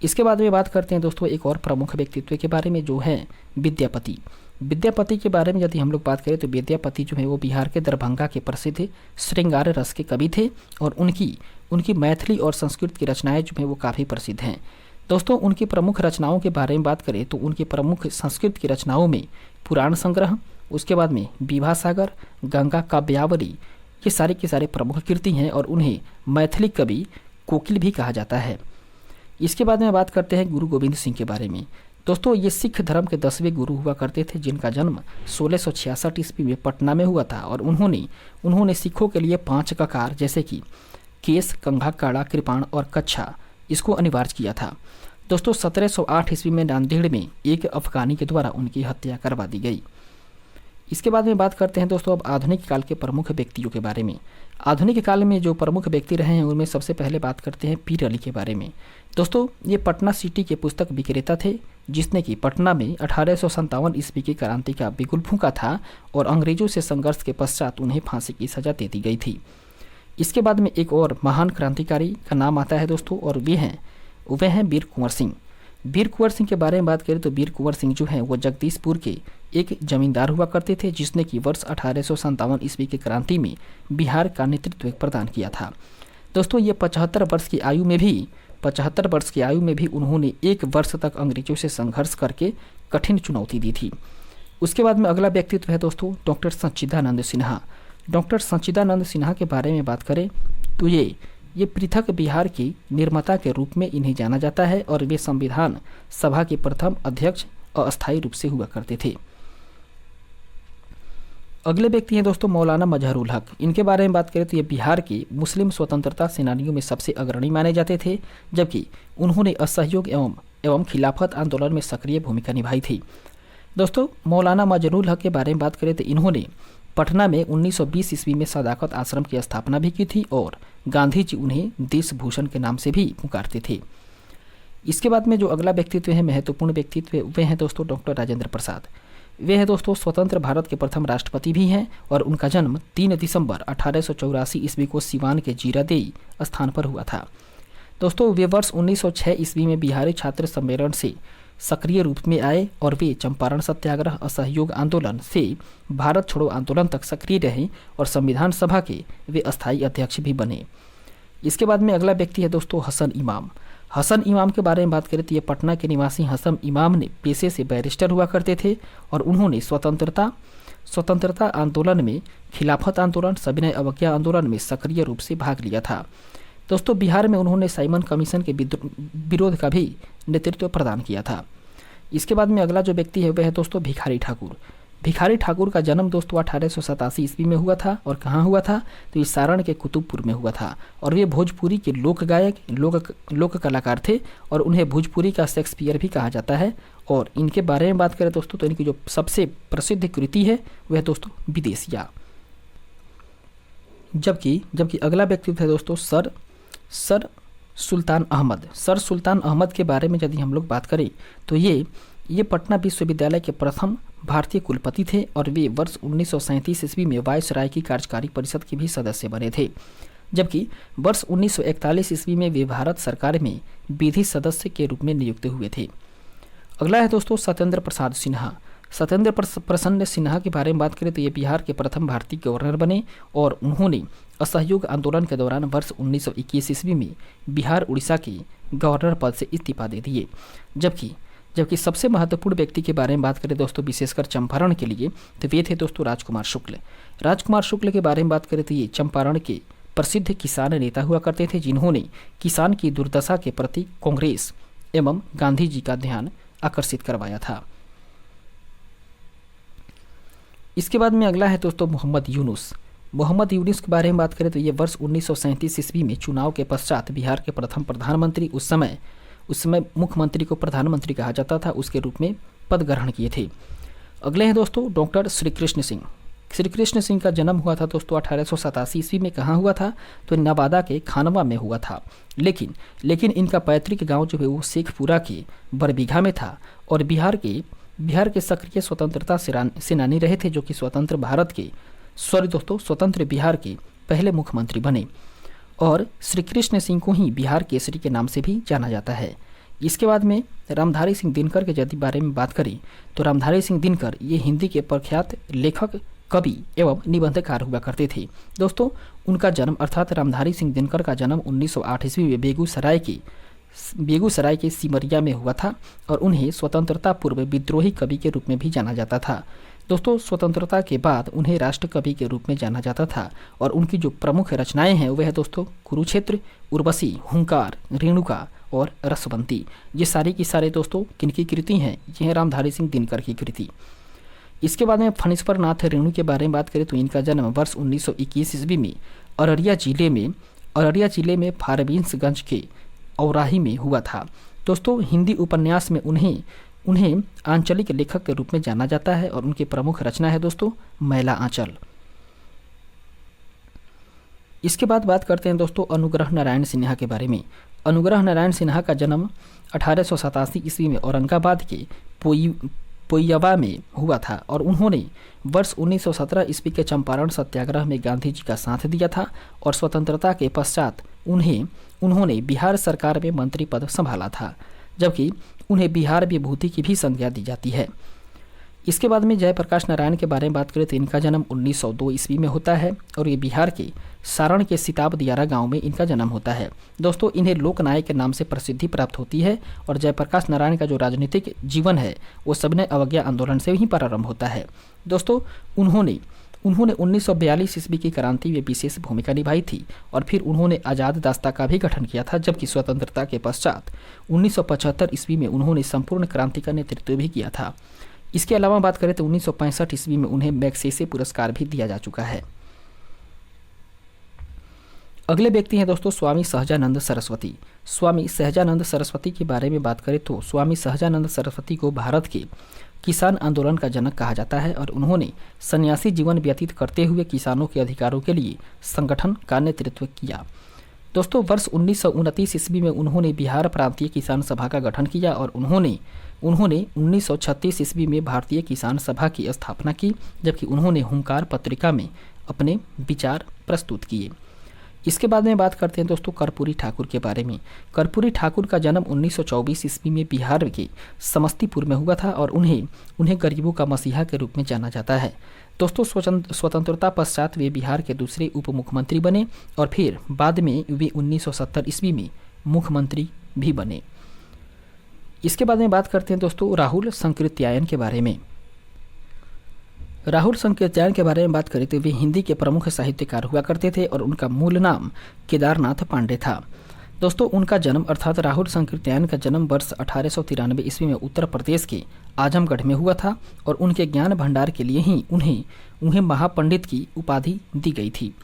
इसके बाद में बात करते हैं दोस्तों एक और प्रमुख व्यक्तित्व के बारे में, जो है विद्यापति। विद्यापति के बारे में यदि हम लोग बात करें तो विद्यापति जो है वो बिहार के दरभंगा के प्रसिद्ध श्रृंगार रस के कवि थे और उनकी मैथिली और संस्कृत की रचनाएं जो है वो काफ़ी प्रसिद्ध हैं। दोस्तों उनकी प्रमुख रचनाओं के बारे में बात करें तो उनकी प्रमुख संस्कृत की रचनाओं में पुराण संग्रह, उसके बाद में विभा सागर, गंगा काव्यावली, ये सारे के सारे प्रमुख कृति हैं और उन्हें मैथिली कवि कोकिल भी कहा जाता है। इसके बाद में बात करते हैं गुरु गोविंद सिंह के बारे में। दोस्तों ये सिख धर्म के 10वें गुरु हुआ करते थे, जिनका जन्म 1666 ईस्वी में पटना में हुआ था और उन्होंने सिखों के लिए 5 ककार जैसे कि केस, कंघा, काड़ा, कृपाण और कच्छा इसको अनिवार्य किया था। दोस्तों 1708 ईस्वी में नांदेड़ में एक अफगानी के द्वारा उनकी हत्या करवा दी गई। इसके बाद में बात करते हैं दोस्तों अब आधुनिक काल के प्रमुख व्यक्तियों के बारे में। आधुनिक काल में जो प्रमुख व्यक्ति रहे हैं उनमें सबसे पहले बात करते हैं पीर अली के बारे में। दोस्तों ये पटना सिटी के पुस्तक विक्रेता थे, जिसने कि पटना में 1857 ईस्वी की क्रांति का बिगुल फूंका था और अंग्रेजों से संघर्ष के पश्चात उन्हें फांसी की सजा दे दी गई थी। इसके बाद में एक और महान क्रांतिकारी का नाम आता है दोस्तों और वे हैं वीर कुंवर सिंह। वीर कुंवर सिंह के बारे में बात करें तो वीर कुंवर सिंह जो हैं वो जगदीशपुर के एक जमींदार हुआ करते थे, जिसने कि वर्ष 1857 ईस्वी की क्रांति में बिहार का नेतृत्व प्रदान किया था। दोस्तों ये 75 वर्ष की आयु में भी उन्होंने 1 वर्ष तक अंग्रेजों से संघर्ष करके कठिन चुनौती दी थी। उसके बाद में अगला व्यक्तित्व है दोस्तों डॉक्टर सच्चिदानंद सिन्हा। डॉक्टर सच्चिदानंद सिन्हा के बारे में बात करें तो ये पृथक बिहार की निर्माता के रूप में इन्हें जाना जाता है और वे संविधान सभा के प्रथम अध्यक्ष अस्थायी रूप से हुआ करते थे। अगले व्यक्ति हैं दोस्तों मौलाना मजहरुल हक। इनके बारे में बात करें तो ये बिहार के मुस्लिम स्वतंत्रता सेनानियों में सबसे अग्रणी माने जाते थे, जबकि उन्होंने असहयोग एवं खिलाफत आंदोलन में सक्रिय भूमिका निभाई थी। दोस्तों मौलाना मजहरुल हक के बारे में बात करें तो इन्होंने पटना में 1920 ईस्वी में सदाकत आश्रम की स्थापना भी की थी और गांधी जी उन्हें देशभूषण के नाम से भी पुकारते थे। इसके बाद में जो अगला व्यक्तित्व है महत्वपूर्ण व्यक्तित्व वे हैं दोस्तों डॉक्टर राजेंद्र प्रसाद। वे हैं दोस्तों स्वतंत्र भारत के प्रथम राष्ट्रपति भी हैं और उनका जन्म 3 दिसंबर 1884 ईस्वी को सिवान के जीरादेई स्थान पर हुआ था। दोस्तों वे वर्ष 1906 ईस्वी में बिहारी छात्र सम्मेलन से सक्रिय रूप में आए और वे चंपारण सत्याग्रह, असहयोग आंदोलन से भारत छोड़ो आंदोलन तक सक्रिय रहे और संविधान सभा के वे अस्थायी अध्यक्ष भी बने। इसके बाद में अगला व्यक्ति है दोस्तों हसन इमाम। हसन इमाम के बारे में बात करें तो ये पटना के निवासी हसन इमाम ने पेशे से बैरिस्टर हुआ करते थे और उन्होंने स्वतंत्रता आंदोलन में, खिलाफत आंदोलन, सविनय अवज्ञा आंदोलन में सक्रिय रूप से भाग लिया था। दोस्तों बिहार में उन्होंने साइमन कमीशन के विरोध का भी नेतृत्व प्रदान किया था। इसके बाद में अगला जो व्यक्ति है वह है दोस्तों भिखारी ठाकुर। भिखारी ठाकुर का जन्म दोस्तों 1887 ईस्वी में हुआ था और कहाँ हुआ था तो ये सारण के कुतुबपुर में हुआ था और वे भोजपुरी के लोक गायक, लोक कलाकार थे और उन्हें भोजपुरी का शेक्सपियर भी कहा जाता है। और इनके बारे में बात करें दोस्तों तो इनकी जो सबसे प्रसिद्ध कृति है वह दोस्तों विदेशिया। जबकि अगला व्यक्तित्व है दोस्तों सर सुल्तान अहमद के बारे में यदि हम लोग बात करें तो ये पटना विश्वविद्यालय के प्रथम भारतीय कुलपति थे और वे वर्ष 1937 ईस्वी में वायसराय की कार्यकारी परिषद के भी सदस्य बने थे, जबकि वर्ष 1941 ईस्वी में वे भारत सरकार में विधि सदस्य के रूप में नियुक्त हुए थे। अगला है दोस्तों सत्येंद्र प्रसाद सिन्हा। सत्येंद्र प्रसन्न सिन्हा के बारे में बात करें तो ये बिहार के प्रथम भारतीय गवर्नर बने और उन्होंने असहयोग आंदोलन के दौरान वर्ष 1921 ईस्वी में बिहार उड़ीसा के गवर्नर पद से इस्तीफा दे दिए। जबकि सबसे महत्वपूर्ण व्यक्ति के बारे में बात करें दोस्तों विशेषकर चंपारण के लिए तो वे थे दोस्तों राजकुमार शुक्ल के बारे में बात करें तो ये चंपारण के प्रसिद्ध किसान नेता हुआ करते थे, जिन्होंने किसान की दुर्दशा के प्रति कांग्रेस एवं गांधी जी का ध्यान आकर्षित करवाया था। इसके बाद में अगला है दोस्तों मोहम्मद यूनुस। मोहम्मद यूनुस के बारे में बात करें तो ये वर्ष 1937 ईस्वी में चुनाव के पश्चात बिहार के प्रथम प्रधानमंत्री, उस समय मुख्यमंत्री को प्रधानमंत्री कहा जाता था, उसके रूप में पद ग्रहण किए थे। अगले हैं दोस्तों डॉक्टर श्री कृष्ण सिंह। श्री कृष्ण सिंह का जन्म हुआ था दोस्तों 1887 ईस्वी में। कहाँ हुआ था? तो नवादा के खानवा में हुआ था। लेकिन इनका पैतृक गांव जो है वो शेखपुरा के बरबीघा में था और बिहार के सक्रिय स्वतंत्रता सेनानी रहे थे, जो कि स्वतंत्र बिहार के पहले मुख्यमंत्री बने और श्री कृष्ण सिंह को ही बिहार केसरी के नाम से भी जाना जाता है। इसके बाद में रामधारी सिंह दिनकर के यदि बारे में बात करें तो रामधारी सिंह दिनकर ये हिंदी के प्रख्यात लेखक, कवि एवं निबंधकार हुआ करते थे। दोस्तों उनका जन्म अर्थात रामधारी सिंह दिनकर का जन्म 1908 ईस्वी में बेगूसराय के सिमरिया में हुआ था और उन्हें स्वतंत्रता पूर्व विद्रोही कवि के रूप में भी जाना जाता था। दोस्तों स्वतंत्रता के बाद उन्हें राष्ट्र कवि के रूप में जाना जाता था और उनकी जो प्रमुख रचनाएं हैं वह है दोस्तों कुरुक्षेत्र, उर्वशी, हुंकार, रेणुका और रसवंती। ये सारी की सारे दोस्तों किनकी कृति हैं? ये है रामधारी सिंह दिनकर की कृति। इसके बाद में फणीश्वर नाथ रेणु के बारे में बात करें तो इनका जन्म वर्ष 1921 ईस्वी में अररिया जिले में फारबिसगंज के औराही में हुआ था। दोस्तों हिंदी उपन्यास में उन्हें आंचलिक लेखक के रूप में जाना जाता है और उनकी प्रमुख रचना है दोस्तों मैला आंचल। इसके बाद बात करते हैं दोस्तों अनुग्रह नारायण सिन्हा के बारे में। अनुग्रह नारायण सिन्हा का जन्म 1887 ईस्वी में औरंगाबाद के पोइयावा में हुआ था और उन्होंने वर्ष 1917 ईस्वी के चंपारण सत्याग्रह में गांधी जी का साथ दिया था और स्वतंत्रता के पश्चात उन्होंने बिहार सरकार में मंत्री पद संभाला था, जबकि उन्हें बिहार विभूति की भी संज्ञा दी जाती है। इसके बाद में जयप्रकाश नारायण के बारे में बात करें तो इनका जन्म 1902 ईस्वी में होता है और ये बिहार के सारण के सिताब दियारा गांव में इनका जन्म होता है। दोस्तों इन्हें लोकनायक के नाम से प्रसिद्धि प्राप्त होती है और जयप्रकाश नारायण का जो राजनीतिक जीवन है वो सविनय अवज्ञा आंदोलन से ही प्रारंभ होता है। दोस्तों उन्होंने 1942 ईस्वी की क्रांति में विशेष भूमिका निभाई थी और फिर उन्होंने आज़ाद दास्ता का भी गठन किया था, जबकि स्वतंत्रता के पश्चात 1975 ईस्वी में उन्होंने संपूर्ण क्रांति का नेतृत्व भी किया था। इसके अलावा बात करें तो 1965 ईस्वी में उन्हें मैग्सेसे पुरस्कार भी दिया जा चुका है। अगले व्यक्ति हैं दोस्तों स्वामी सहजानंद सरस्वती। स्वामी सहजानंद सरस्वती के बारे में बात करें तो स्वामी सहजानंद सरस्वती को भारत के किसान आंदोलन का जनक कहा जाता है और उन्होंने सन्यासी जीवन व्यतीत करते हुए किसानों के अधिकारों के लिए संगठन का नेतृत्व किया। दोस्तों वर्ष 1929 ईस्वी में उन्होंने बिहार प्रांतीय किसान सभा का गठन किया और उन्होंने 1936 ईस्वी में भारतीय किसान सभा की स्थापना की, जबकि उन्होंने हुंकार पत्रिका में अपने विचार प्रस्तुत किए। इसके बाद में बात करते हैं दोस्तों कर्पूरी ठाकुर के बारे में। कर्पूरी ठाकुर का जन्म 1924 ईस्वी में बिहार के समस्तीपुर में हुआ था और उन्हें गरीबों का मसीहा के रूप में जाना जाता है। दोस्तों स्वतंत्रता पश्चात वे बिहार के दूसरे उप मुख्यमंत्री बने और फिर बाद में वे 1970 ईस्वी में मुख्यमंत्री भी बने। इसके बाद में बात करते हैं दोस्तों राहुल संकृत्यायन के बारे में। राहुल संकृत्यायन के बारे में बात करें तो वे हिंदी के प्रमुख साहित्यकार हुआ करते थे और उनका मूल नाम केदारनाथ पांडे था। दोस्तों उनका जन्म अर्थात राहुल संकृत्यायन का जन्म वर्ष 1893 ईस्वी में उत्तर प्रदेश के आजमगढ़ में हुआ था और उनके ज्ञान भंडार के लिए ही उन्हें महापंडित की उपाधि दी गई थी।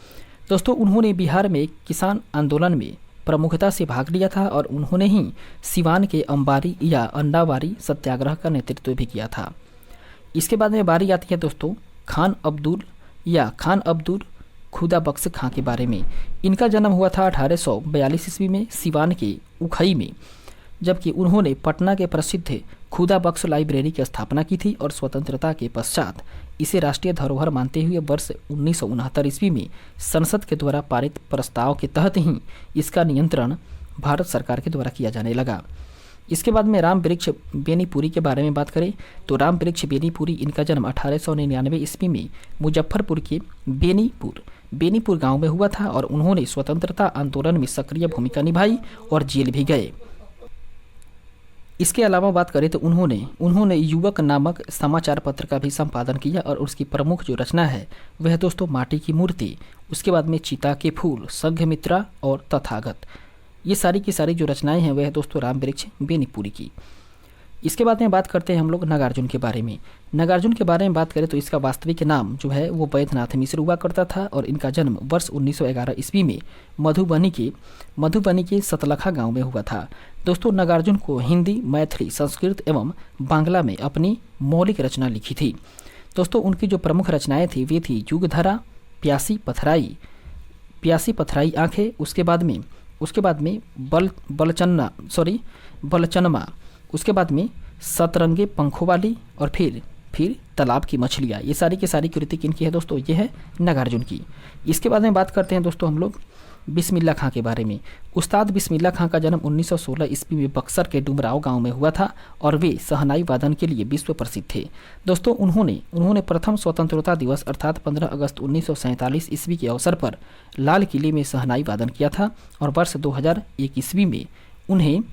दोस्तों उन्होंने बिहार में किसान आंदोलन में प्रमुखता से भाग लिया था और उन्होंने ही सिवान के अंबारी या अंडावारी सत्याग्रह का नेतृत्व भी किया था। इसके बाद में बारी आती है दोस्तों खान अब्दुल खुदा बख्श खां के बारे में। इनका जन्म हुआ था 1842 ईस्वी में सिवान के उखई में, जबकि उन्होंने पटना के प्रसिद्ध खुदा बख्श लाइब्रेरी की स्थापना की थी और स्वतंत्रता के पश्चात इसे राष्ट्रीय धरोहर मानते हुए वर्ष 1969 ईस्वी में संसद के द्वारा पारित प्रस्ताव के तहत ही इसका नियंत्रण भारत सरकार के द्वारा किया जाने लगा। इसके बाद में राम वृक्ष बेनीपुरी के बारे में बात करें तो राम वृक्ष बेनीपुरी इनका जन्म 1899 ईस्वी में मुजफ्फरपुर के बेनीपुर गांव में हुआ था और उन्होंने स्वतंत्रता आंदोलन में सक्रिय भूमिका निभाई और जेल भी गए। इसके अलावा बात करें तो उन्होंने युवक नामक समाचार पत्र का भी संपादन किया और उसकी प्रमुख जो रचना है वह दोस्तों माटी की मूर्ति, उसके बाद में चिता के फूल, संघमित्रा और तथागत। ये सारी की सारी जो रचनाएं हैं वह है दोस्तों राम वृक्ष बेनीपुरी की। इसके बाद में बात करते हैं हम लोग नागार्जुन के बारे में। नागार्जुन के बारे में बात करें तो इसका वास्तविक नाम जो है वो बैद्यनाथ मिश्र हुआ करता था और इनका जन्म वर्ष 1911 ईस्वी में मधुबनी के सतलखा गांव में हुआ था। दोस्तों नागार्जुन को हिंदी, मैथिली, संस्कृत एवं बांग्ला में अपनी मौलिक रचना लिखी थी। दोस्तों उनकी जो प्रमुख रचनाएं थी वे थी युगधरा, प्यासी पथराई आंखें, उसके बाद में बलचनमा, उसके बाद में सतरंगे पंखों वाली और फिर तालाब की मछलियाँ। ये सारी की सारी कृति किनकी है दोस्तों? ये है नागार्जुन की। इसके बाद में बात करते हैं दोस्तों हम लोग बिस्मिल्लाह खां के बारे में। उस्ताद बिस्मिल्लाह खां का जन्म 1916 ईस्वी में बक्सर के डुमराव गांव में हुआ था और वे शहनाई वादन के लिए विश्व प्रसिद्ध थे। दोस्तों उन्होंने प्रथम स्वतंत्रता दिवस अर्थात 15 अगस्त 1947 ईस्वी के अवसर पर लाल किले में शहनाई वादन किया था और वर्ष 2001 ईस्वी में उन्हें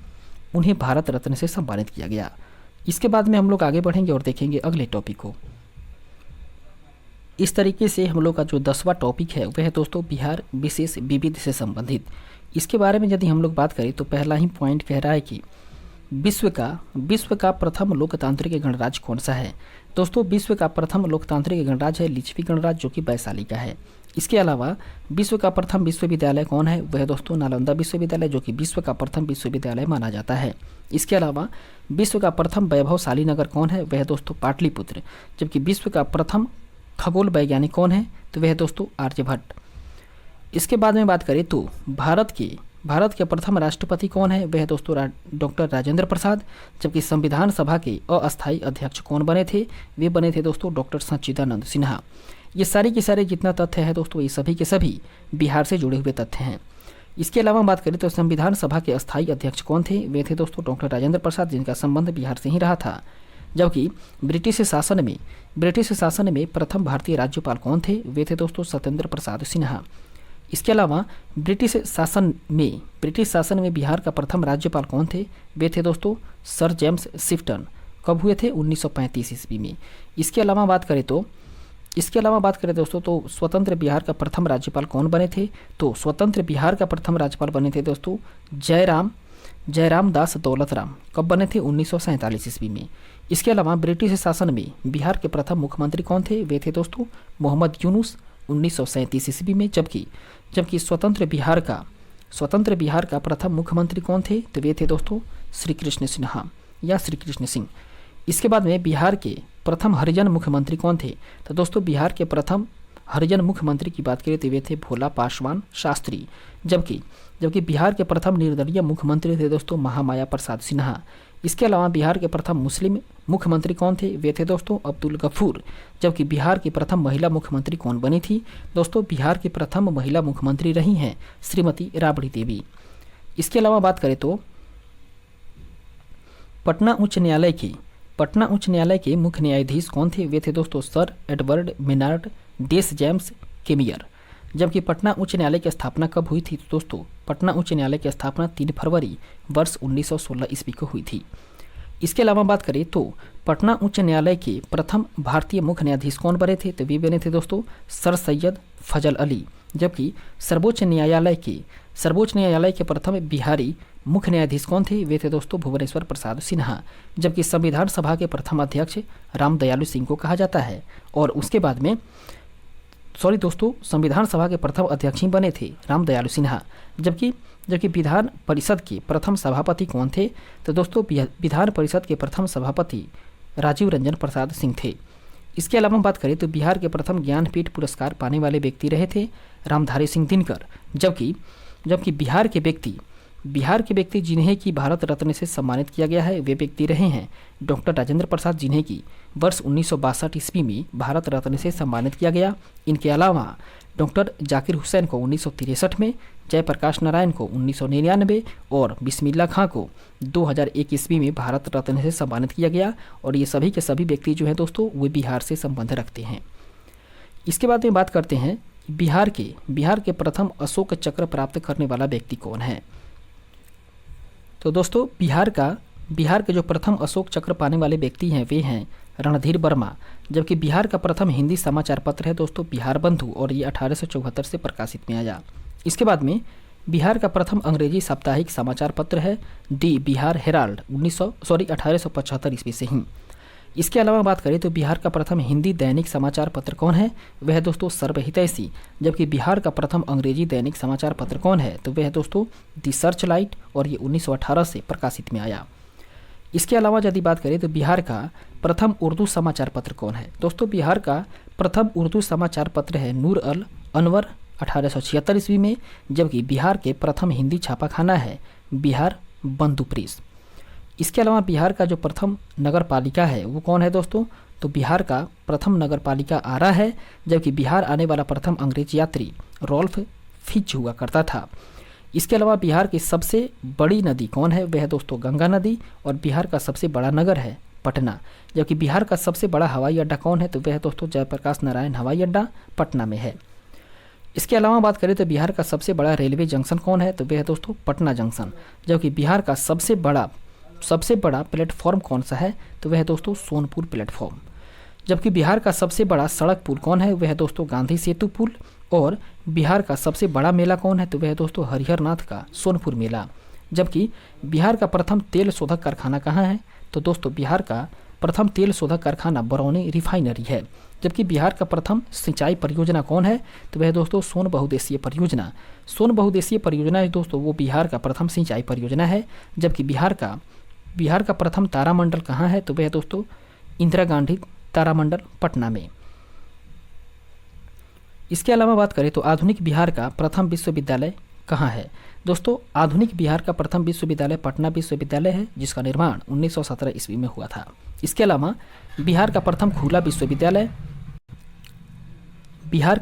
भारत रत्न से सम्मानित किया गया। इसके बाद में हम लोग आगे बढ़ेंगे और देखेंगे अगले टॉपिक को। इस तरीके से हम लोग का जो 10वां टॉपिक है वह है दोस्तों बिहार विशेष विविध से संबंधित। इसके बारे में यदि हम लोग बात करें तो पहला ही पॉइंट कह रहा है कि विश्व का प्रथम लोकतांत्रिक गणराज्य कौन सा है? दोस्तों विश्व का प्रथम लोकतांत्रिक गणराज्य है लिच्छवी गणराज्य जो कि वैशाली का है। इसके अलावा विश्व का प्रथम विश्वविद्यालय कौन है? वह दोस्तों नालंदा विश्वविद्यालय जो कि विश्व का प्रथम विश्वविद्यालय माना जाता है। इसके अलावा विश्व का प्रथम वैभवशाली नगर कौन है? वह दोस्तों पाटलिपुत्र। जबकि विश्व का प्रथम खगोल वैज्ञानिक कौन है? तो वह दोस्तों आर्यभट्ट। इसके बाद में बात करें तो भारत के प्रथम राष्ट्रपति कौन है? वह दोस्तों डॉक्टर राजेंद्र प्रसाद। जबकि संविधान सभा के अस्थायी अध्यक्ष कौन बने थे? वे बने थे दोस्तों डॉक्टर सच्चिदानंद सिन्हा। ये सारी के सारे जितना तथ्य है दोस्तों ये सभी के सभी बिहार से जुड़े हुए तथ्य हैं। इसके अलावा बात करें तो संविधान सभा के अस्थायी अध्यक्ष कौन थे? वे थे दोस्तों डॉक्टर राजेंद्र प्रसाद जिनका संबंध बिहार से ही रहा था। जबकि ब्रिटिश शासन में प्रथम भारतीय राज्यपाल कौन थे? वे थे दोस्तों सत्येंद्र प्रसाद सिन्हा। इसके अलावा ब्रिटिश शासन में बिहार का प्रथम राज्यपाल कौन थे? वे थे दोस्तों सर जेम्स शिफ्टन। कब हुए थे? 1935 ईस्वी में। इसके अलावा बात करें दोस्तों तो स्वतंत्र बिहार का प्रथम राज्यपाल कौन बने थे? तो स्वतंत्र बिहार का प्रथम राज्यपाल बने थे दोस्तों जयराम दास दौलतराम। कब बने थे? 1947 ईस्वी में। इसके अलावा ब्रिटिश शासन में बिहार के प्रथम मुख्यमंत्री कौन थे? वे थे दोस्तों मोहम्मद यूनुस 1937 ईस्वी में। जबकि स्वतंत्र बिहार का प्रथम मुख्यमंत्री कौन थे? तो वे थे दोस्तों श्री कृष्ण सिंह। इसके बाद में बिहार के प्रथम हरिजन मुख्यमंत्री कौन थे? तो दोस्तों बिहार के प्रथम हरिजन मुख्यमंत्री की बात करें तो वे थे भोला पासवान शास्त्री। जबकि बिहार के प्रथम निर्दलीय मुख्यमंत्री थे दोस्तों महामाया प्रसाद सिन्हा। इसके अलावा बिहार के प्रथम मुस्लिम मुख्यमंत्री कौन थे? वे थे दोस्तों अब्दुल गफूर। जबकि बिहार की प्रथम महिला मुख्यमंत्री कौन बनी थी? दोस्तों बिहार की प्रथम महिला मुख्यमंत्री रही हैं श्रीमती राबड़ी देवी। इसके अलावा बात करें तो पटना उच्च न्यायालय के मुख्य न्यायाधीश कौन थे? वे थे दोस्तों सर एडवर्ड मिनार्ड डेस जेम्स केमियर। जबकि पटना उच्च न्यायालय की स्थापना कब हुई थी? तो दोस्तों पटना उच्च न्यायालय की स्थापना 3 फरवरी वर्ष 1916 ईस्वी को हुई थी। इसके अलावा बात करें तो पटना उच्च न्यायालय के प्रथम भारतीय मुख्य न्यायाधीश कौन बने थे? तो वे बने थे दोस्तों सर सैयद फजल अली। जबकि सर्वोच्च न्यायालय के प्रथम बिहारी मुख्य न्यायाधीश कौन थे? वे थे दोस्तों भुवनेश्वर प्रसाद सिन्हा। जबकि संविधान सभा के प्रथम अध्यक्ष रामदयालु सिंह को कहा जाता है। और उसके बाद में संविधान सभा के प्रथम अध्यक्ष ही बने थे रामदयालु सिन्हा। जबकि विधान परिषद के प्रथम सभापति कौन थे? तो दोस्तों विधान परिषद के प्रथम सभापति राजीव रंजन प्रसाद सिंह थे। इसके अलावा बात करें तो बिहार के प्रथम ज्ञानपीठ पुरस्कार पाने वाले व्यक्ति रहे थे रामधारी सिंह दिनकर। जबकि बिहार के व्यक्ति जिन्हें की भारत रत्न से सम्मानित किया गया है वे व्यक्ति रहे हैं डॉक्टर राजेंद्र प्रसाद जिन्हें की वर्ष 1962 ईस्वी में भारत रत्न से सम्मानित किया गया। इनके अलावा डॉक्टर जाकिर हुसैन को 1963 में, जयप्रकाश नारायण को 1999 और बिस्मिल्लाह खां को 2001 ईस्वी में भारत रत्न से सम्मानित किया गया। और ये सभी के सभी व्यक्ति जो हैं दोस्तों वे बिहार से संबंध रखते हैं। इसके बाद में बात करते हैं बिहार के प्रथम अशोक चक्र प्राप्त करने वाला व्यक्ति कौन है। तो दोस्तों बिहार के जो प्रथम अशोक चक्र पाने वाले व्यक्ति हैं वे हैं रणधीर वर्मा। जबकि बिहार का प्रथम हिंदी समाचार पत्र है दोस्तों बिहार बंधु और ये 1874 से प्रकाशित में आया। इसके बाद में बिहार का प्रथम अंग्रेजी साप्ताहिक समाचार पत्र है दी बिहार हेराल्ड 1875 ईस्वी से ही। इसके अलावा बात करें तो बिहार का प्रथम हिंदी दैनिक समाचार पत्र कौन है, वह है दोस्तों सर्वहितैषी। जबकि बिहार का प्रथम अंग्रेजी दैनिक समाचार पत्र कौन है, तो वह है दोस्तों दी सर्च लाइट, और ये 1918 से प्रकाशित में आया। इसके अलावा यदि बात करें तो बिहार का प्रथम उर्दू समाचार पत्र कौन है, दोस्तों बिहार का प्रथम उर्दू समाचार पत्र है नूर अल अनवर 1876 ईस्वी में। जबकि बिहार के प्रथम हिंदी छापाखाना है बिहार बंधु प्रेस। इसके अलावा बिहार का जो प्रथम नगर पालिका है वो कौन है दोस्तों, तो बिहार का प्रथम नगर पालिका आरा है। जबकि बिहार आने वाला प्रथम अंग्रेज यात्री रॉल्फ फिच हुआ करता था। इसके अलावा बिहार की सबसे बड़ी नदी कौन है, वह है दोस्तों गंगा नदी। और बिहार का सबसे बड़ा नगर है पटना। जबकि बिहार का सबसे बड़ा हवाई अड्डा कौन है, तो वह है दोस्तों जयप्रकाश नारायण हवाई अड्डा पटना में है। इसके अलावा बात करें तो बिहार का सबसे बड़ा रेलवे जंक्शन कौन है, तो वह है दोस्तों पटना जंक्शन। जबकि बिहार का सबसे बड़ा प्लेटफॉर्म कौन सा है, तो वह है दोस्तों सोनपुर प्लेटफॉर्म। जबकि बिहार का सबसे बड़ा सड़क पुल कौन है, वह है दोस्तों गांधी सेतु पुल। और बिहार का सबसे बड़ा मेला कौन है, तो वह है दोस्तों हरिहर नाथ का सोनपुर मेला। जबकि बिहार का प्रथम तेल शोधक कारखाना कहाँ है, तो दोस्तों बिहार का प्रथम तेल शोधक कारखाना बरौनी रिफाइनरी है। जबकि बिहार का प्रथम सिंचाई परियोजना कौन है, तो वह दोस्तों सोन बहुउद्देशीय परियोजना। सोन बहुउद्देशीय परियोजना है दोस्तों वो बिहार का प्रथम सिंचाई परियोजना है। जबकि बिहार का प्रथम तारामंडल कहाँ है, तो वह दोस्तों इंदिरा गांधी तारामंडल पटना में। इसके अलावा बात करें तो आधुनिक बिहार का प्रथम विश्वविद्यालय कहाँ है, दोस्तों आधुनिक बिहार का प्रथम विश्वविद्यालय पटना विश्वविद्यालय है, जिसका निर्माण 1917 ईस्वी में हुआ था। इसके अलावा बिहार का प्रथम खुला विश्वविद्यालय बिहार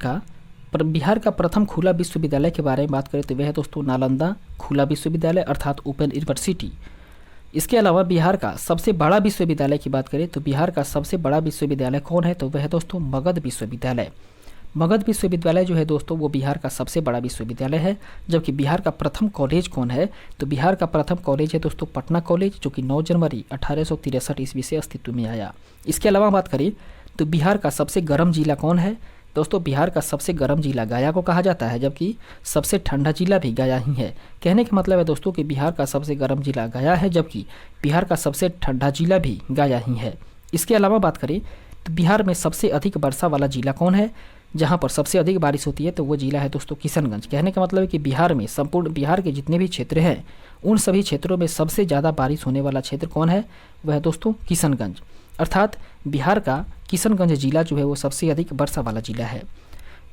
का प्रथम खुला विश्वविद्यालय के बारे में बात करें तो वह है दोस्तों नालंदा खुला विश्वविद्यालय अर्थात ओपन यूनिवर्सिटी। इसके अलावा बिहार का सबसे बड़ा विश्वविद्यालय की बात करें तो बिहार का सबसे बड़ा विश्वविद्यालय कौन है, तो वह है दोस्तों मगध विश्वविद्यालय। मगध विश्वविद्यालय जो है दोस्तों वो बिहार का सबसे बड़ा विश्वविद्यालय है। जबकि बिहार का प्रथम कॉलेज कौन है, तो बिहार का प्रथम कॉलेज है दोस्तों पटना कॉलेज, जो कि 9 जनवरी 1863 ईस्वी से अस्तित्व में आया। इसके अलावा बात करें तो बिहार का सबसे गर्म जिला कौन है, दोस्तों बिहार का सबसे गर्म जिला गया को कहा जाता है। जबकि सबसे ठंडा जिला भी गया ही है। कहने का मतलब है दोस्तों कि बिहार का सबसे गर्म जिला गया है, जबकि बिहार का सबसे ठंडा जिला भी गया ही है। इसके अलावा बात करें तो बिहार में सबसे अधिक वर्षा वाला जिला कौन है, जहाँ पर सबसे अधिक बारिश होती है, तो वो जिला है दोस्तों किशनगंज। कहने का मतलब है कि बिहार में संपूर्ण बिहार के जितने भी क्षेत्र हैं उन सभी क्षेत्रों में सबसे ज़्यादा बारिश होने वाला क्षेत्र कौन है, वह है दोस्तों किशनगंज। अर्थात बिहार का किशनगंज जिला जो है वो सबसे अधिक वर्षा वाला जिला है।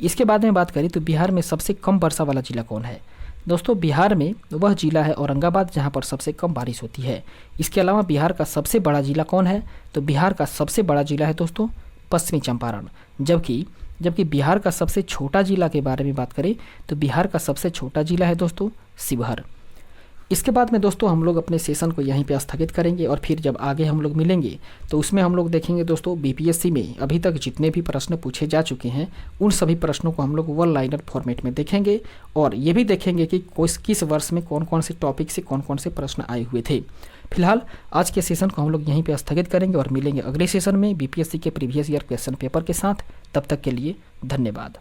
इसके बाद में बात करें तो बिहार में सबसे कम वर्षा वाला जिला कौन है, दोस्तों बिहार में वह जिला है औरंगाबाद, जहाँ पर सबसे कम बारिश होती है। इसके अलावा बिहार का सबसे बड़ा जिला कौन है, तो बिहार का सबसे बड़ा जिला है दोस्तों पश्चिमी चंपारण। जबकि बिहार का सबसे छोटा जिला के बारे में बात करें तो बिहार का सबसे छोटा जिला है दोस्तों शिवहर। इसके बाद में दोस्तों हम लोग अपने सेशन को यहीं पे स्थगित करेंगे और फिर जब आगे हम लोग मिलेंगे तो उसमें हम लोग देखेंगे दोस्तों बीपीएससी में अभी तक जितने भी प्रश्न पूछे जा चुके हैं उन सभी प्रश्नों को हम लोग वन लाइनर फॉर्मेट में देखेंगे और ये भी देखेंगे कि किस वर्ष में कौन कौन से टॉपिक से कौन कौन से प्रश्न आए हुए थे। फिलहाल आज के सेशन को हम लोग यहीं पे स्थगित करेंगे और मिलेंगे अगले सेशन में बीपीएससी के प्रीवियस ईयर क्वेश्चन पेपर के साथ। तब तक के लिए धन्यवाद।